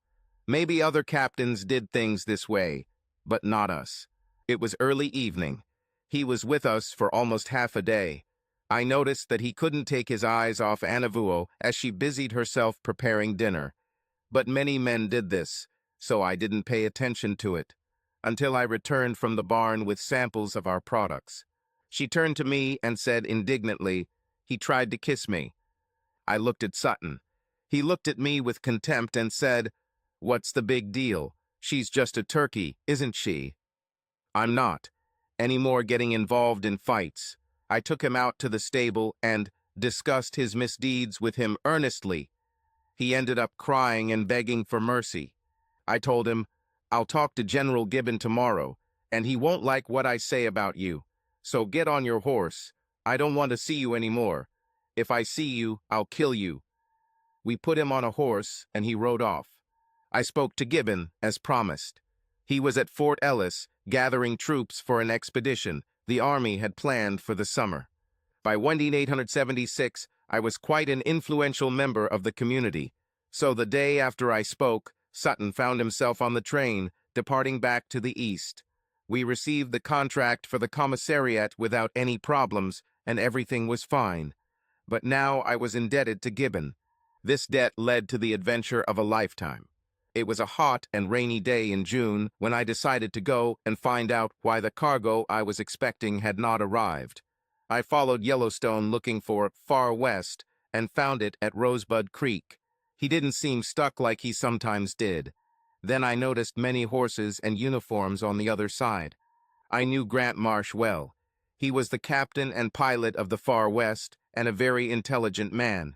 Maybe other captains did things this way, but not us. It was early evening. He was with us for almost half a day. I noticed that he couldn't take his eyes off Anavuo as she busied herself preparing dinner. But many men did this, so I didn't pay attention to it, until I returned from the barn with samples of our products. She turned to me and said indignantly, "He tried to kiss me." I looked at Sutton. He looked at me with contempt and said, "What's the big deal? She's just a turkey, isn't she?" I'm not any more getting involved in fights. I took him out to the stable and discussed his misdeeds with him earnestly. He ended up crying and begging for mercy. I told him, "I'll talk to General Gibbon tomorrow, and he won't like what I say about you. So get on your horse. I don't want to see you anymore. If I see you, I'll kill you." We put him on a horse, and he rode off. I spoke to Gibbon, as promised. He was at Fort Ellis, gathering troops for an expedition the Army had planned for the summer. By 1876, I was quite an influential member of the community, so the day after I spoke, Sutton found himself on the train, departing back to the east. We received the contract for the commissariat without any problems, and everything was fine. But now I was indebted to Gibbon. This debt led to the adventure of a lifetime. It was a hot and rainy day in June when I decided to go and find out why the cargo I was expecting had not arrived. I followed Yellowstone looking for Far West and found it at Rosebud Creek. He didn't seem stuck like he sometimes did. Then I noticed many horses and uniforms on the other side. I knew Grant Marsh well. He was the captain and pilot of the Far West and a very intelligent man.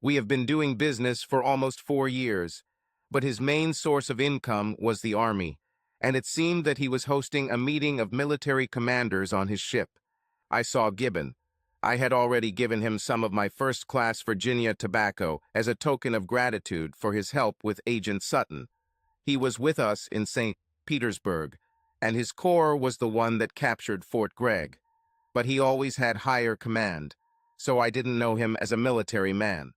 We have been doing business for almost 4 years, but his main source of income was the Army, and it seemed that he was hosting a meeting of military commanders on his ship. I saw Gibbon. I had already given him some of my first-class Virginia tobacco as a token of gratitude for his help with Agent Sutton. He was with us in St. Petersburg, and his corps was the one that captured Fort Gregg. But he always had higher command, so I didn't know him as a military man.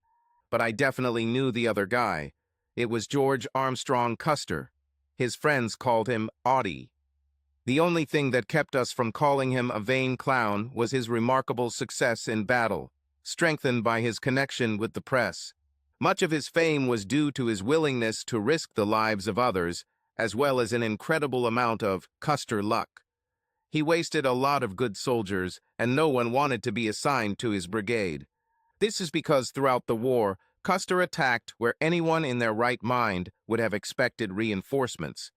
But I definitely knew the other guy. It was George Armstrong Custer. His friends called him Audie. The only thing that kept us from calling him a vain clown was his remarkable success in battle, strengthened by his connection with the press. Much of his fame was due to his willingness to risk the lives of others, as well as an incredible amount of Custer luck. He wasted a lot of good soldiers, and no one wanted to be assigned to his brigade. This is because throughout the war, Custer attacked where anyone in their right mind would have expected reinforcements.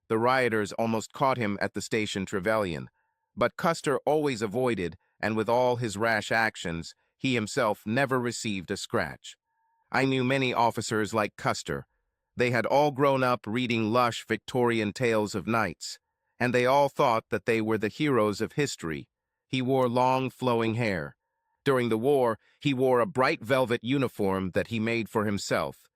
The rioters almost caught him at the Station Trevelyan, but Custer always avoided, and with all his rash actions, he himself never received a scratch. I knew many officers like Custer. They had all grown up reading lush Victorian tales of knights, and they all thought that they were the heroes of history. He wore long, flowing hair. During the war, he wore a bright velvet uniform that he made for himself.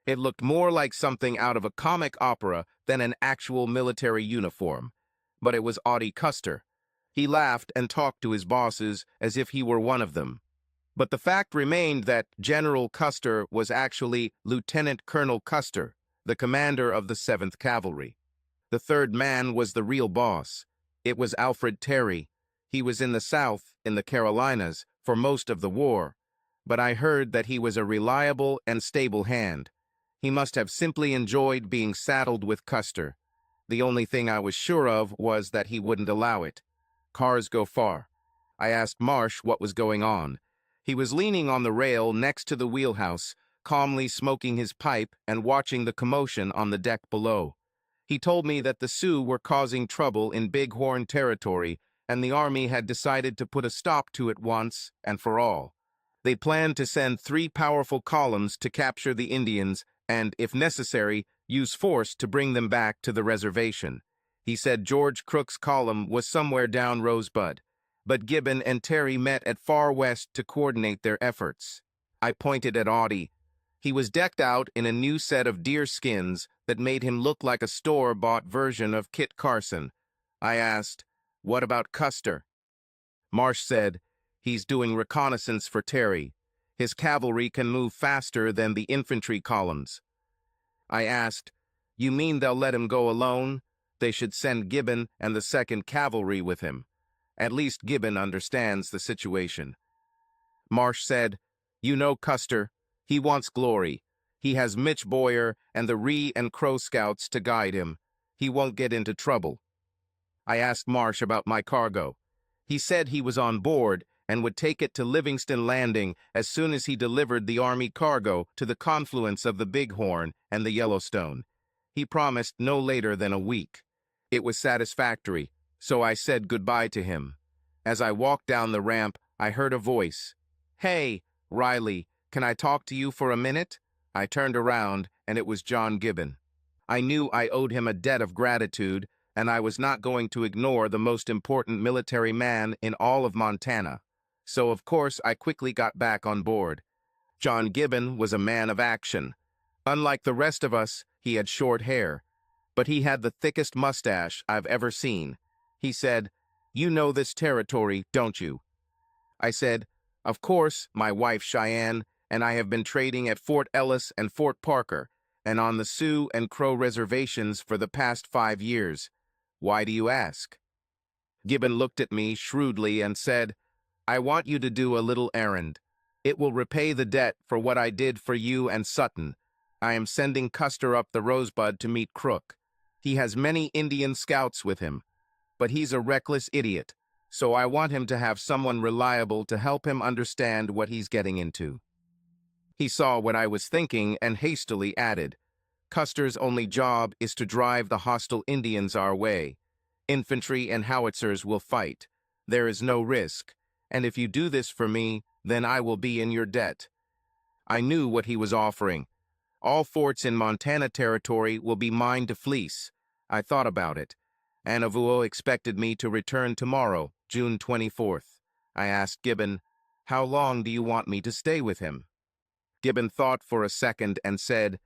It looked more like something out of a comic opera than an actual military uniform. But it was Audie Custer. He laughed and talked to his bosses as if he were one of them. But the fact remained that General Custer was actually Lieutenant Colonel Custer, the commander of the 7th Cavalry. The third man was the real boss. It was Alfred Terry. He was in the South, in the Carolinas, for most of the war. But I heard that he was a reliable and stable hand. He must have simply enjoyed being saddled with Custer. The only thing I was sure of was that he wouldn't allow it. Cars go far. I asked Marsh what was going on. He was leaning on the rail next to the wheelhouse, calmly smoking his pipe and watching the commotion on the deck below. He told me that the Sioux were causing trouble in Bighorn territory, and the Army had decided to put a stop to it once and for all. They planned to send 3 powerful columns to capture the Indians and, if necessary, use force to bring them back to the reservation. He said George Crook's column was somewhere down Rosebud, but Gibbon and Terry met at Far West to coordinate their efforts. I pointed at Audie. He was decked out in a new set of deer skins that made him look like a store-bought version of Kit Carson. I asked, "What about Custer?" Marsh said, "He's doing reconnaissance for Terry. His cavalry can move faster than the infantry columns." I asked, "You mean they'll let him go alone? They should send Gibbon and the 2nd Cavalry with him. At least Gibbon understands the situation." Marsh said, "You know Custer. He wants glory. He has Mitch Boyer and the Ree and Crow Scouts to guide him. He won't get into trouble." I asked Marsh about my cargo. He said he was on board and would take it to Livingston Landing as soon as he delivered the Army cargo to the confluence of the Bighorn and the Yellowstone. He promised no later than a week. It was satisfactory, so I said goodbye to him. As I walked down the ramp, I heard a voice. "Hey, Riley, can I talk to you for a minute?" I turned around, and it was John Gibbon. I knew I owed him a debt of gratitude, and I was not going to ignore the most important military man in all of Montana. So, of course, I quickly got back on board. John Gibbon was a man of action. Unlike the rest of us, he had short hair, but he had the thickest mustache I've ever seen. He said, "You know this territory, don't you?" I said, "Of course, my wife Cheyenne and I have been trading at Fort Ellis and Fort Parker, and on the Sioux and Crow reservations for the past 5 years. Why do you ask?" Gibbon looked at me shrewdly and said, "I want you to do a little errand. It will repay the debt for what I did for you and Sutton. I am sending Custer up the Rosebud to meet Crook. He has many Indian scouts with him, but he's a reckless idiot, so I want him to have someone reliable to help him understand what he's getting into." He saw what I was thinking and hastily added, "Custer's only job is to drive the hostile Indians our way. Infantry and howitzers will fight. There is no risk. And if you do this for me, then I will be in your debt." I knew what he was offering. All forts in Montana Territory will be mine to fleece. I thought about it. Anavuo expected me to return tomorrow, June 24th. I asked Gibbon, "How long do you want me to stay with him?" Gibbon thought for a second and said,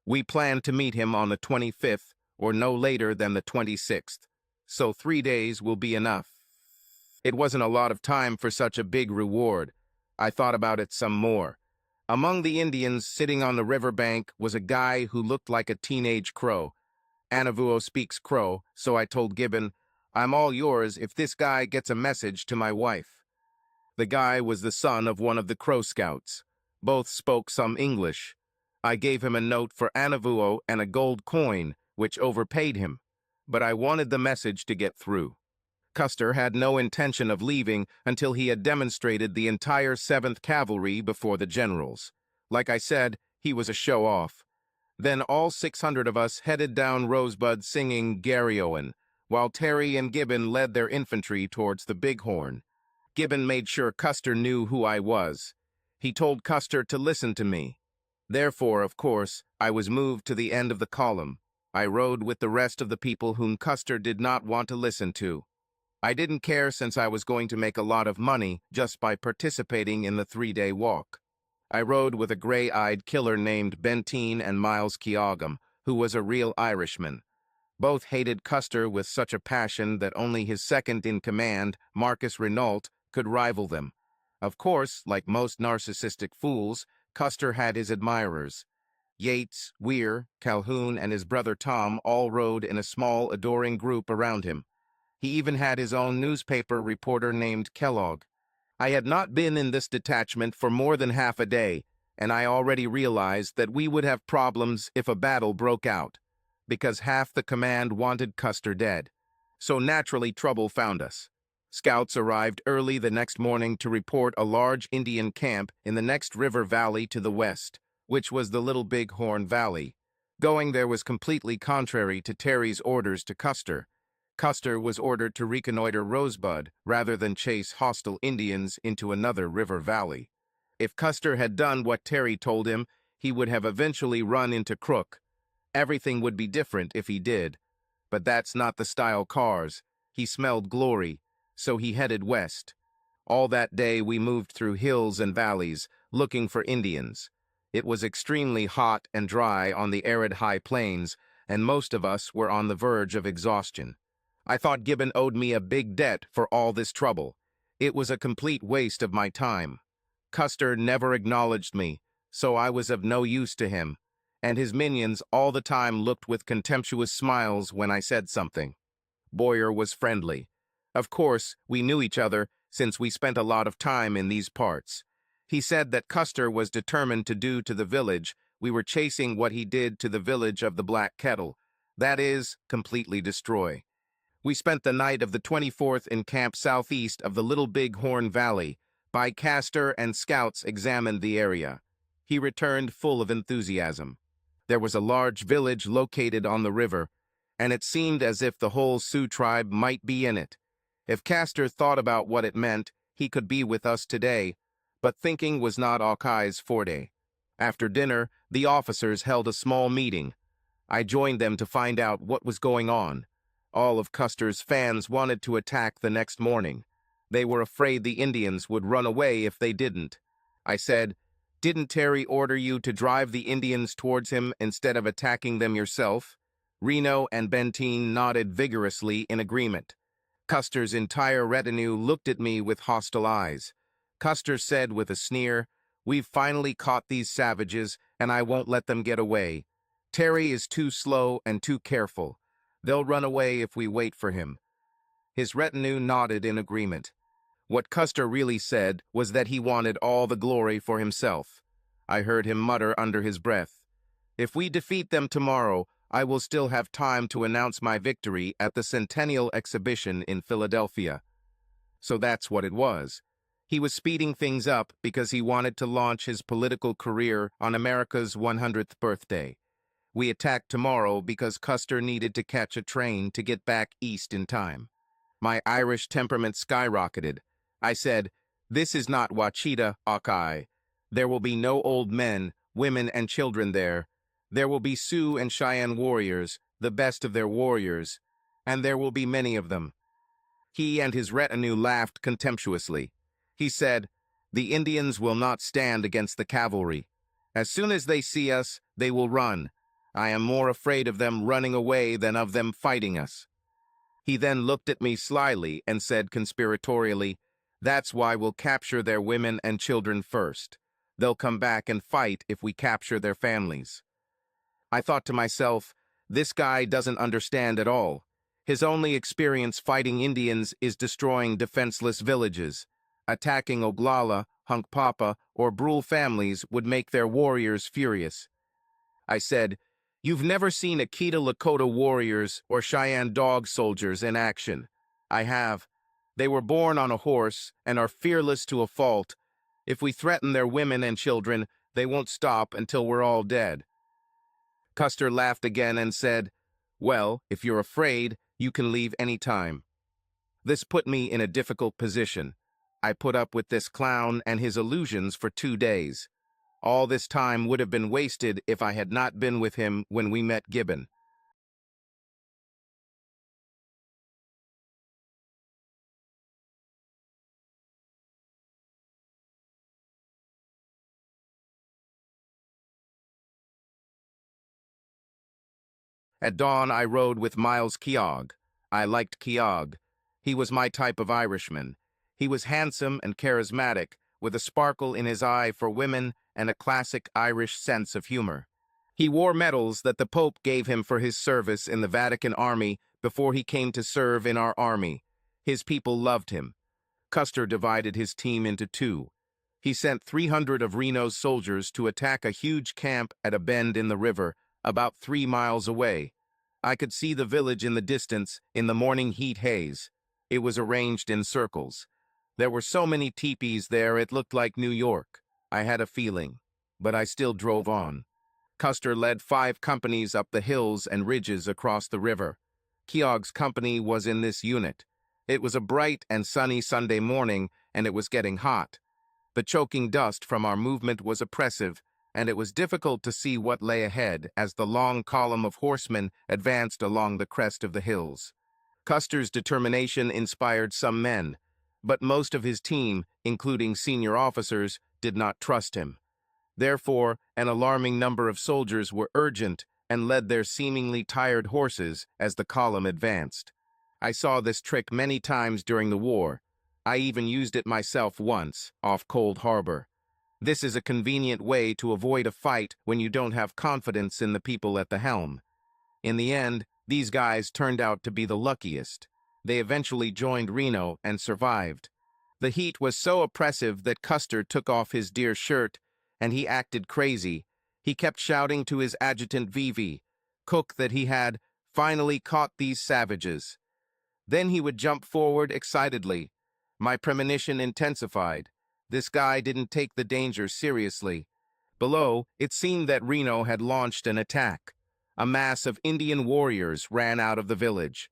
"We plan to meet him on the 25th, or no later than the 26th. So 3 days will be enough." It wasn't a lot of time for such a big reward. I thought about it some more. Among the Indians sitting on the riverbank was a guy who looked like a teenage Crow. Anavuo speaks Crow, so I told Gibbon, "I'm all yours if this guy gets a message to my wife." The guy was the son of one of the Crow Scouts. Both spoke some English. I gave him a note for Anavuo and a gold coin, which overpaid him, but I wanted the message to get through. Custer had no intention of leaving until he had demonstrated the entire 7th Cavalry before the generals. Like I said, he was a show-off. Then all 600 of us headed down Rosebud singing Garryowen, while Terry and Gibbon led their infantry towards the Bighorn. Gibbon made sure Custer knew who I was. He told Custer to listen to me. Therefore, of course, I was moved to the end of the column. I rode with the rest of the people whom Custer did not want to listen to. I didn't care since I was going to make a lot of money just by participating in the 3-day walk. I rode with a gray-eyed killer named Benteen and Miles Keogam, who was a real Irishman. Both hated Custer with such a passion that only his second-in-command, Marcus Renault, could rival them. Of course, like most narcissistic fools, Custer had his admirers. Yates, Weir, Calhoun, and his brother Tom all rode in a small, adoring group around him. He even had his own newspaper reporter named Kellogg. I had not been in this detachment for more than half a day, and I already realized that we would have problems if a battle broke out, because half the command wanted Custer dead. So naturally, trouble found us. Scouts arrived early the next morning to report a large Indian camp in the next river valley to the west, which was the Little Bighorn Valley. Going there was completely contrary to Terry's orders to Custer. Custer was ordered to reconnoiter Rosebud rather than chase hostile Indians into another river valley. If Custer had done what Terry told him, he would have eventually run into Crook. Everything would be different if he did. But that's not the style cars. He smelled glory, so he headed west. All that day we moved through hills and valleys, looking for Indians. It was extremely hot and dry on the arid high plains, and most of us were on the verge of exhaustion. I thought Gibbon owed me a big debt for all this trouble. It was a complete waste of my time. Custer never acknowledged me, so I was of no use to him, and his minions all the time looked with contemptuous smiles when I said something. Boyer was friendly. Of course, we knew each other since we spent a lot of time in these parts. He said that Custer was determined to do to the village we were chasing what he did to the village of the Black Kettle. That is, completely destroy. We spent the night of the 24th in camp southeast of the Little Big Horn Valley. Bycaster and scouts examined the area. He returned full of enthusiasm. There was a large village located on the river, and it seemed as if the whole Sioux tribe might be in it. If Castor thought about what it meant, he could be with us today, but thinking was not Hawkeye's forte. After dinner, the officers held a small meeting. I joined them to find out what was going on. All of Custer's fans wanted to attack the next morning. They were afraid the Indians would run away if they didn't. I said, "Didn't Terry order you to drive the Indians towards him instead of attacking them yourself?" Reno and Benteen nodded vigorously in agreement. Custer's entire retinue looked at me with hostile eyes. Custer said with a sneer, "We've finally caught these savages, and I won't let them get away. Terry is too slow and too careful. They'll run away if we wait for him." His retinue nodded in agreement. What Custer really said was that he wanted all the glory for himself. I heard him mutter under his breath, "If we defeat them tomorrow, I will still have time to announce my victory at the Centennial Exhibition in Philadelphia." So that's what it was. He was speeding things up because he wanted to launch his political career on America's 100th birthday. We attacked tomorrow because Custer needed to catch a train to get back east in time. My Irish temperament skyrocketed. I said, "This is not Wachita, Hawkeye. There will be no old men, women, and children there. There will be Sioux and Cheyenne warriors, the best of their warriors, and there will be many of them." He and his retinue laughed contemptuously. He said, "The Indians will not stand against the cavalry. As soon as they see us, they will run. I am more afraid of them running away than of them fighting us." He then looked at me slyly and said conspiratorially, "That's why we'll capture their women and children first. They'll come back and fight if we capture their families." I thought to myself, this guy doesn't understand at all. His only experience fighting Indians is destroying defenseless villages. Attacking Oglala, Hunkpapa, or Brule families would make their warriors furious. I said, "You've never seen Akita Lakota warriors or Cheyenne dog soldiers in action." "I have. They were born on a horse and are fearless to a fault. If we threaten their women and children, they won't stop until we're all dead." Custer laughed again and said, "Well, if you're afraid, you can leave any time." This put me in a difficult position. I put up with this clown and his illusions for 2 days. All this time would have been wasted if I had not been with him when we met Gibbon. At dawn, I rode with Miles Keogh. I liked Keogh. He was my type of Irishman. He was handsome and charismatic, with a sparkle in his eye for women and a classic Irish sense of humor. He wore medals that the Pope gave him for his service in the Vatican Army before he came to serve in our army. His people loved him. Custer divided his team into 2. He sent 300 of Reno's soldiers to attack a huge camp at a bend in the river, about 3 miles away. I could see the village in the distance in the morning heat haze. It was arranged in circles. There were so many teepees there it looked like New York. I had a feeling, but I still drove on. Custer led 5 companies up the hills and ridges across the river. Keogh's company was in this unit. It was a bright and sunny Sunday morning, and it was getting hot. The choking dust from our movement was oppressive, and it was difficult to see what lay ahead as the long column of horsemen advanced along the crest of the hills. Custer's determination inspired some men, but most of his team, including senior officers, did not trust him. Therefore, an alarming number of soldiers were urgent and led their seemingly tired horses as the column advanced. I saw this trick many times during the war. I even used it myself once, off Cold Harbor. This is a convenient way to avoid a fight when you don't have confidence in the people at the helm. In the end, these guys turned out to be the luckiest. They eventually joined Reno and survived. The heat was so oppressive that Custer took off his deer shirt, and he acted crazy. He kept shouting to his adjutant Vivi, cook, that he had finally caught these savages. Then he would jump forward excitedly. My premonition intensified. This guy didn't take the danger seriously. Below, it seemed that Reno had launched an attack. A mass of Indian warriors ran out of the village.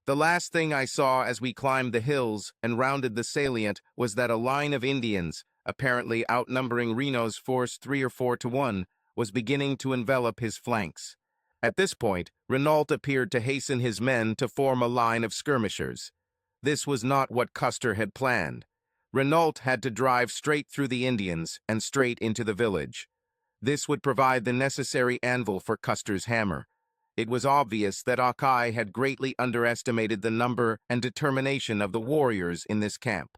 The last thing I saw as we climbed the hills and rounded the salient was that a line of Indians, apparently outnumbering Reno's force 3 or 4 to 1, was beginning to envelop his flanks. At this point, Renault appeared to hasten his men to form a line of skirmishers. This was not what Custer had planned. Renault had to drive straight through the Indians and straight into the village. This would provide the necessary anvil for Custer's hammer. It was obvious that Akai had greatly underestimated the number and determination of the warriors in this camp.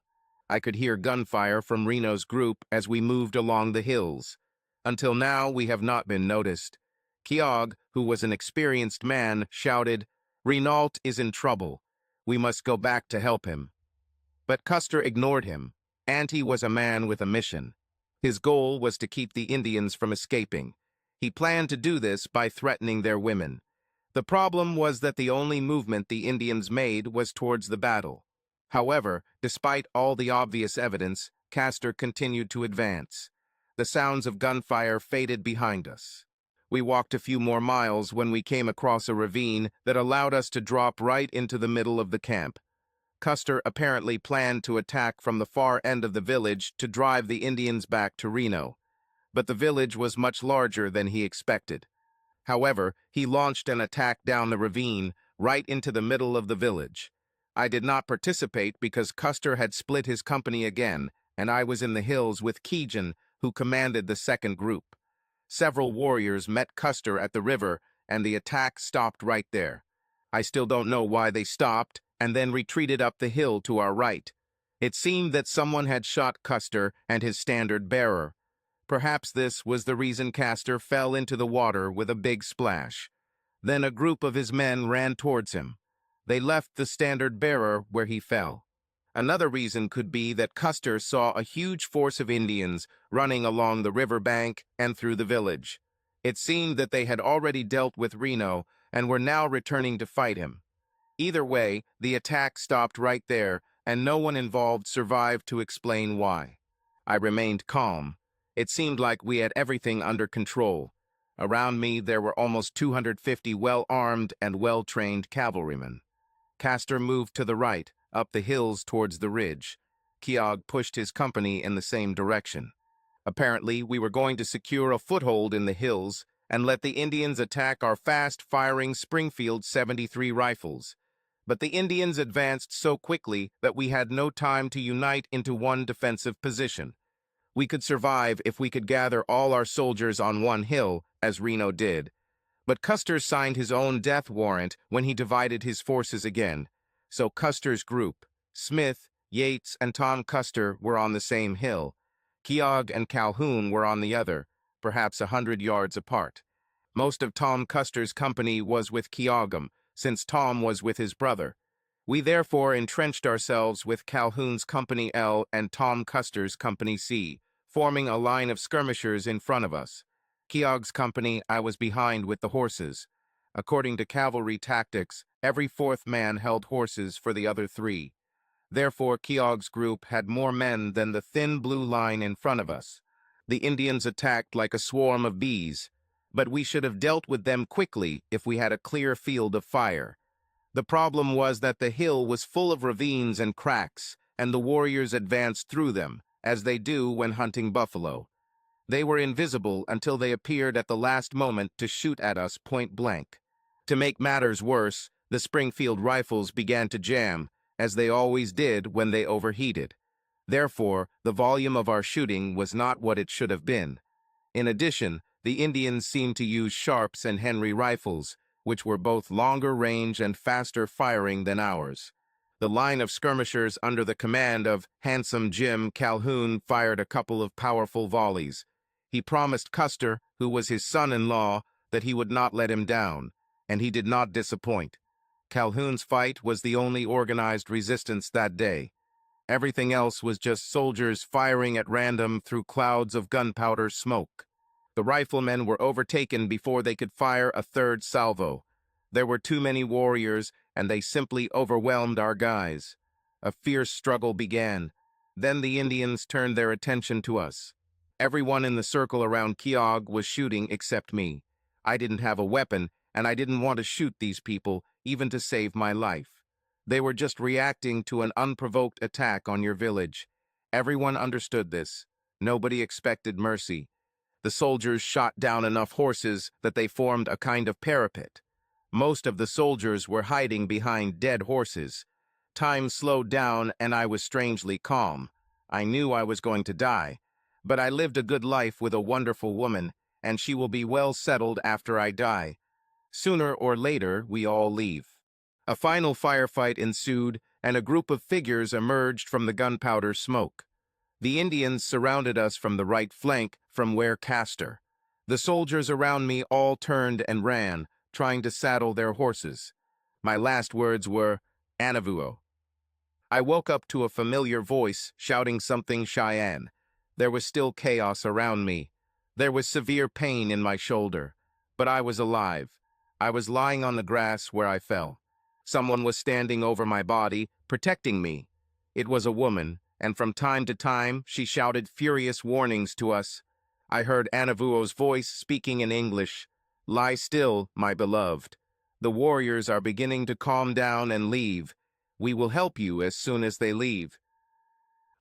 I could hear gunfire from Reno's group as we moved along the hills. Until now, we have not been noticed. Keogh, who was an experienced man, shouted, "Renault is in trouble. We must go back to help him." But Custer ignored him. Auntie was a man with a mission. His goal was to keep the Indians from escaping. He planned to do this by threatening their women. The problem was that the only movement the Indians made was towards the battle. However, despite all the obvious evidence, Custer continued to advance. The sounds of gunfire faded behind us. We walked a few more miles when we came across a ravine that allowed us to drop right into the middle of the camp. Custer apparently planned to attack from the far end of the village to drive the Indians back to Reno. But the village was much larger than he expected. However, he launched an attack down the ravine, right into the middle of the village. I did not participate because Custer had split his company again, and I was in the hills with Keegan, who commanded the second group. Several warriors met Custer at the river, and the attack stopped right there. I still don't know why they stopped, and then retreated up the hill to our right. It seemed that someone had shot Custer and his standard bearer. Perhaps this was the reason Custer fell into the water with a big splash. Then a group of his men ran towards him. They left the standard bearer where he fell. Another reason could be that Custer saw a huge force of Indians running along the river bank and through the village. It seemed that they had already dealt with Reno and were now returning to fight him. Either way, the attack stopped right there, and no one involved survived to explain why. I remained calm. It seemed like we had everything under control. Around me, there were almost 250 well-armed and well-trained cavalrymen. Custer moved to the right, up the hills towards the ridge. Keogh pushed his company in the same direction. Apparently, we were going to secure a foothold in the hills and let the Indians attack our fast-firing Springfield 73 rifles. But the Indians advanced so quickly that we had no time to unite into one defensive position. We could survive if we could gather all our soldiers on one hill, as Reno did. But Custer signed his own death warrant when he divided his forces again. So Custer's group, Smith, Yates, and Tom Custer, were on the same hill. Keogh and Calhoun were on the other, perhaps 100 yards apart. Most of Tom Custer's company was with Keogh, since Tom was with his brother. We therefore entrenched ourselves with Calhoun's Company L and Tom Custer's Company C, forming a line of skirmishers in front of us. Keogh's company I was behind with the horses. According to cavalry tactics, every fourth man held horses for the other three. Therefore, Keogh's group had more men than the thin blue line in front of us. The Indians attacked like a swarm of bees, but we should have dealt with them quickly if we had a clear field of fire. The problem was that the hill was full of ravines and cracks, and the warriors advanced through them, as they do when hunting buffalo. They were invisible until they appeared at the last moment to shoot at us point blank. To make matters worse, the Springfield rifles began to jam, as they always did when they overheated. Therefore, the volume of our shooting was not what it should have been. In addition, the Indians seemed to use Sharps and Henry rifles, which were both longer range and faster firing than ours. The line of skirmishers under the command of Handsome Jim Calhoun fired a couple of powerful volleys. He promised Custer, who was his son-in-law, that he would not let him down, and he did not disappoint. Calhoun's fight was the only organized resistance that day. Everything else was just soldiers firing at random through clouds of gunpowder smoke. The riflemen were overtaken before they could fire a third salvo. There were too many warriors, and they simply overwhelmed our guys. A fierce struggle began. Then the Indians turned their attention to us. Everyone in the circle around Keogh was shooting except me. I didn't have a weapon, and I didn't want to shoot these people, even to save my life. They were just reacting to an unprovoked attack on your village. Everyone understood this. Nobody expected mercy. The soldiers shot down enough horses that they formed a kind of parapet. Most of the soldiers were hiding behind dead horses. Time slowed down, and I was strangely calm. I knew I was going to die, but I lived a good life with a wonderful woman, and she will be well settled after I die. Sooner or later, we all leave. A final firefight ensued, and a group of figures emerged from the gunpowder smoke. The Indians surrounded us from the right flank, from where Castor. The soldiers around me all turned and ran, trying to saddle their horses. My last words were, "Anavuo." I woke up to a familiar voice shouting something Cheyenne. There was still chaos around me. There was severe pain in my shoulder, but I was alive. I was lying on the grass where I fell. Someone was standing over my body, protecting me. It was a woman, and from time to time she shouted furious warnings to us. I heard Anavuo's voice speaking in English. "Lie still, my beloved. The warriors are beginning to calm down and leave. We will help you as soon as they leave."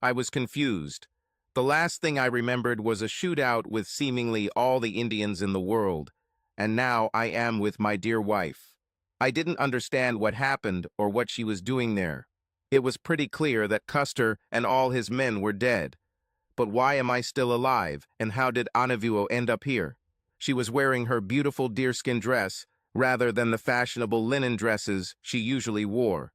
I was confused. The last thing I remembered was a shootout with seemingly all the Indians in the world, and now I am with my dear wife. I didn't understand what happened or what she was doing there. It was pretty clear that Custer and all his men were dead. But why am I still alive, and how did Anavuo end up here? She was wearing her beautiful deerskin dress, rather than the fashionable linen dresses she usually wore.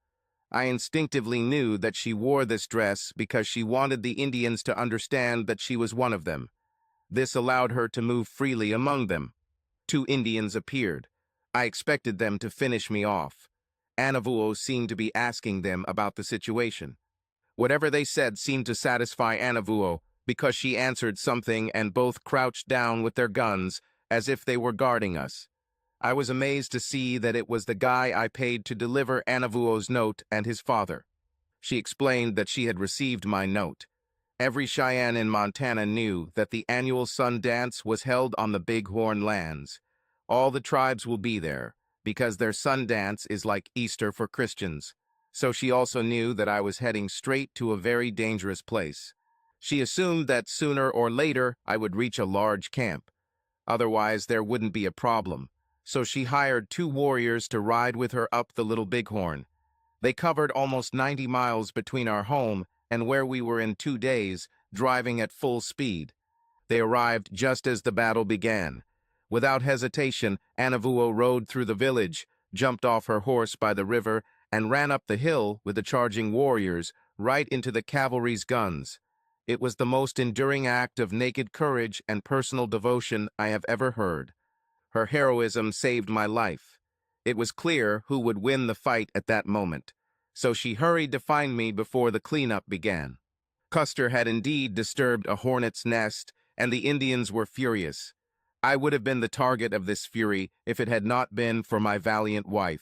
I instinctively knew that she wore this dress because she wanted the Indians to understand that she was one of them. This allowed her to move freely among them. 2 Indians appeared. I expected them to finish me off. Anavuo seemed to be asking them about the situation. Whatever they said seemed to satisfy Anavuo, because she answered something and both crouched down with their guns, as if they were guarding us. I was amazed to see that it was the guy I paid to deliver Anavuo's note and his father. She explained that she had received my note. Every Cheyenne in Montana knew that the annual Sun Dance was held on the Bighorn lands. All the tribes will be there, because their Sun Dance is like Easter for Christians. So she also knew that I was heading straight to a very dangerous place. She assumed that sooner or later I would reach a large camp. Otherwise, there wouldn't be a problem. So she hired 2 warriors to ride with her up the Little Bighorn. They covered almost 90 miles between our home and where we were in 2 days, driving at full speed. They arrived just as the battle began. Without hesitation, Anavuo rode through the village, jumped off her horse by the river, and ran up the hill with the charging warriors, right into the cavalry's guns. It was the most enduring act of naked courage and personal devotion I have ever heard. Her heroism saved my life. It was clear who would win the fight at that moment, so she hurried to find me before the cleanup began. Custer had indeed disturbed a hornet's nest, and the Indians were furious. I would have been the target of this fury if it had not been for my valiant wife.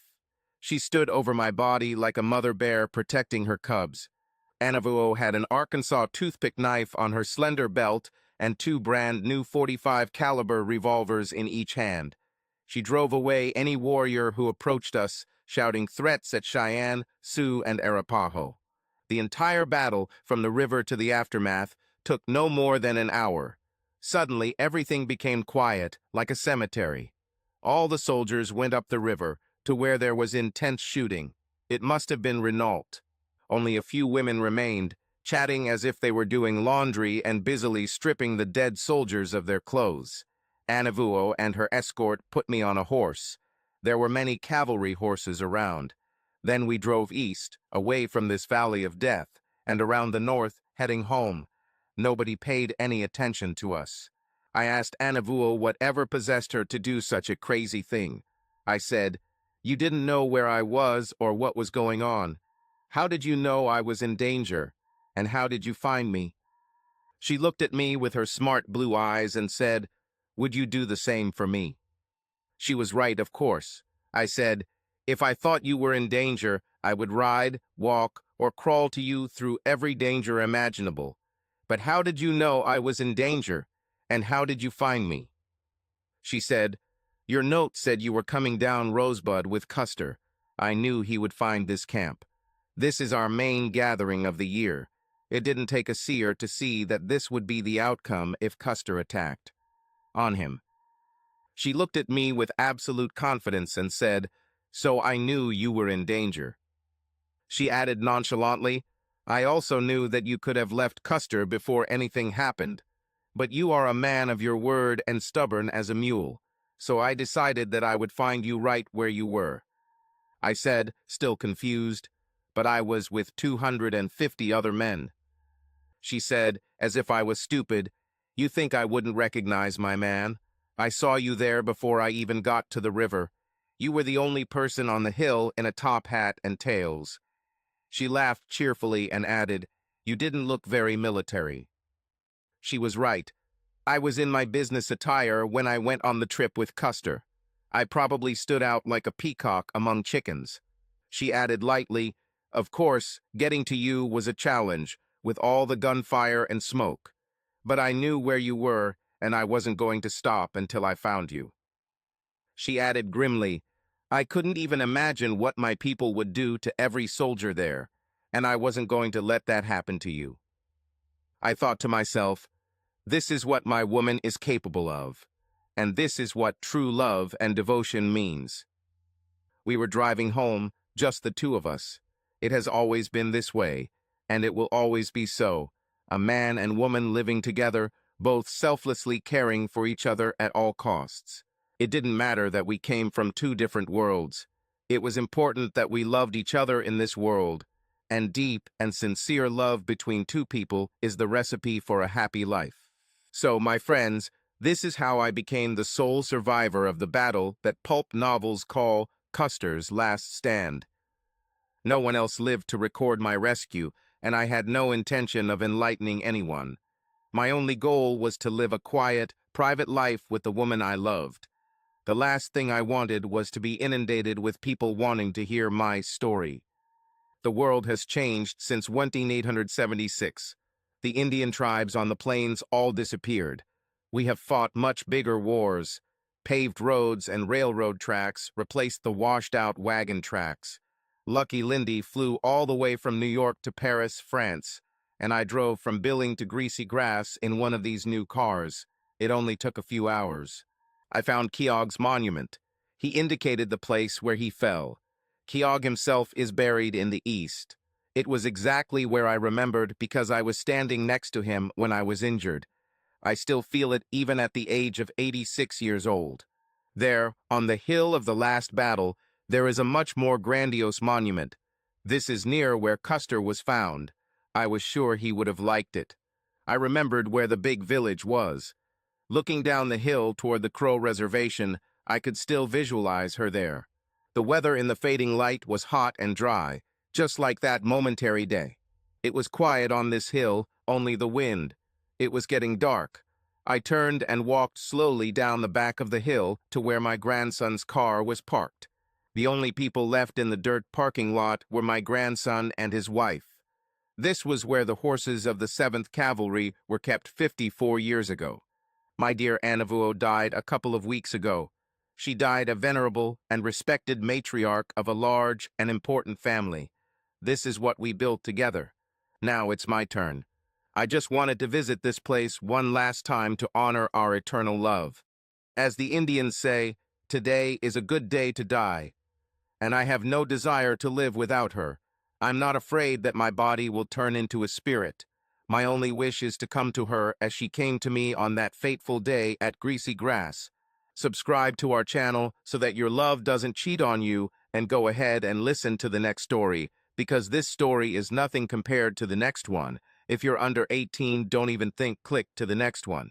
She stood over my body like a mother bear protecting her cubs. Anavuo had an Arkansas toothpick knife on her slender belt and 2 brand new .45 caliber revolvers in each hand. She drove away any warrior who approached us, shouting threats at Cheyenne, Sioux, and Arapaho. The entire battle, from the river to the aftermath, took no more than an hour. Suddenly, everything became quiet, like a cemetery. All the soldiers went up the river, to where there was intense shooting. It must have been Renault. Only a few women remained, chatting as if they were doing laundry and busily stripping the dead soldiers of their clothes. Anavuo and her escort put me on a horse. There were many cavalry horses around. Then we drove east, away from this valley of death, and around the north, heading home. Nobody paid any attention to us. I asked Anavuo whatever possessed her to do such a crazy thing. I said, "You didn't know where I was or what was going on. How did you know I was in danger? And how did you find me?" She looked at me with her smart blue eyes and said, "Would you do the same for me?" She was right, of course. I said, "If I thought you were in danger, I would ride, walk, or crawl to you through every danger imaginable. But how did you know I was in danger? And how did you find me?" She said, "Your note said you were coming down Rosebud with Custer. I knew he would find this camp. This is our main gathering of the year. It didn't take a seer to see that this would be the outcome if Custer attacked on him." She looked at me with absolute confidence and said, "So I knew you were in danger." She added nonchalantly, "I also knew that you could have left Custer before anything happened. But you are a man of your word and stubborn as a mule, so I decided that I would find you right where you were." I said, still confused, "But I was with 250 other men." She said, as if I was stupid, "You think I wouldn't recognize my man? I saw you there before I even got to the river. You were the only person on the hill in a top hat and tails." She laughed cheerfully and added, "You didn't look very military." She was right. I was in my business attire when I went on the trip with Custer. I probably stood out like a peacock among chickens. She added lightly, "Of course, getting to you was a challenge, with all the gunfire and smoke. But I knew where you were, and I wasn't going to stop until I found you." She added grimly, "I couldn't even imagine what my people would do to every soldier there, and I wasn't going to let that happen to you." I thought to myself, this is what my woman is capable of, and this is what true love and devotion means. We were driving home, just the two of us. It has always been this way, and it will always be so. A man and woman living together, both selflessly caring for each other at all costs. It didn't matter that we came from two different worlds. It was important that we loved each other in this world, and deep and sincere love between two people is the recipe for a happy life. So, my friends, this is how I became the sole survivor of the battle that pulp novels call Custer's Last Stand. No one else lived to record my rescue, and I had no intention of enlightening anyone. My only goal was to live a quiet, private life with the woman I loved. The last thing I wanted was to be inundated with people wanting to hear my story. The world has changed since 1876. The Indian tribes on the plains all disappeared. We have fought much bigger wars. Paved roads and railroad tracks replaced the washed-out wagon tracks. Lucky Lindy flew all the way from New York to Paris, France, and I drove from Billing to Greasy Grass in one of these new cars. It only took a few hours. I found Keogh's monument. He indicated the place where he fell. Keogh himself is buried in the east. It was exactly where I remembered because I was standing next to him when I was injured. I still feel it even at the age of 86 years old. There, on the hill of the last battle, there is a much more grandiose monument. This is near where Custer was found. I was sure he would have liked it. I remembered where the big village was. Looking down the hill toward the Crow Reservation, I could still visualize her there. The weather in the fading light was hot and dry, just like that momentary day. It was quiet on this hill, only the wind. It was getting dark. I turned and walked slowly down the back of the hill to where my grandson's car was parked. The only people left in the dirt parking lot were my grandson and his wife. This was where the horses of the 7th Cavalry were kept 54 years ago. My dear Anavuo died a couple of weeks ago. She died a venerable and respected matriarch of a large and important family. This is what we built together. Now it's my turn. I just wanted to visit this place one last time to honor our eternal love. As the Indians say, today is a good day to die, and I have no desire to live without her. I'm not afraid that my body will turn into a spirit. My only wish is to come to her as she came to me on that fateful day at Greasy Grass. Subscribe to our channel so that your love doesn't cheat on you, and go ahead and listen to the next story, because this story is nothing compared to the next one. If you're under 18, don't even think, click to the next one.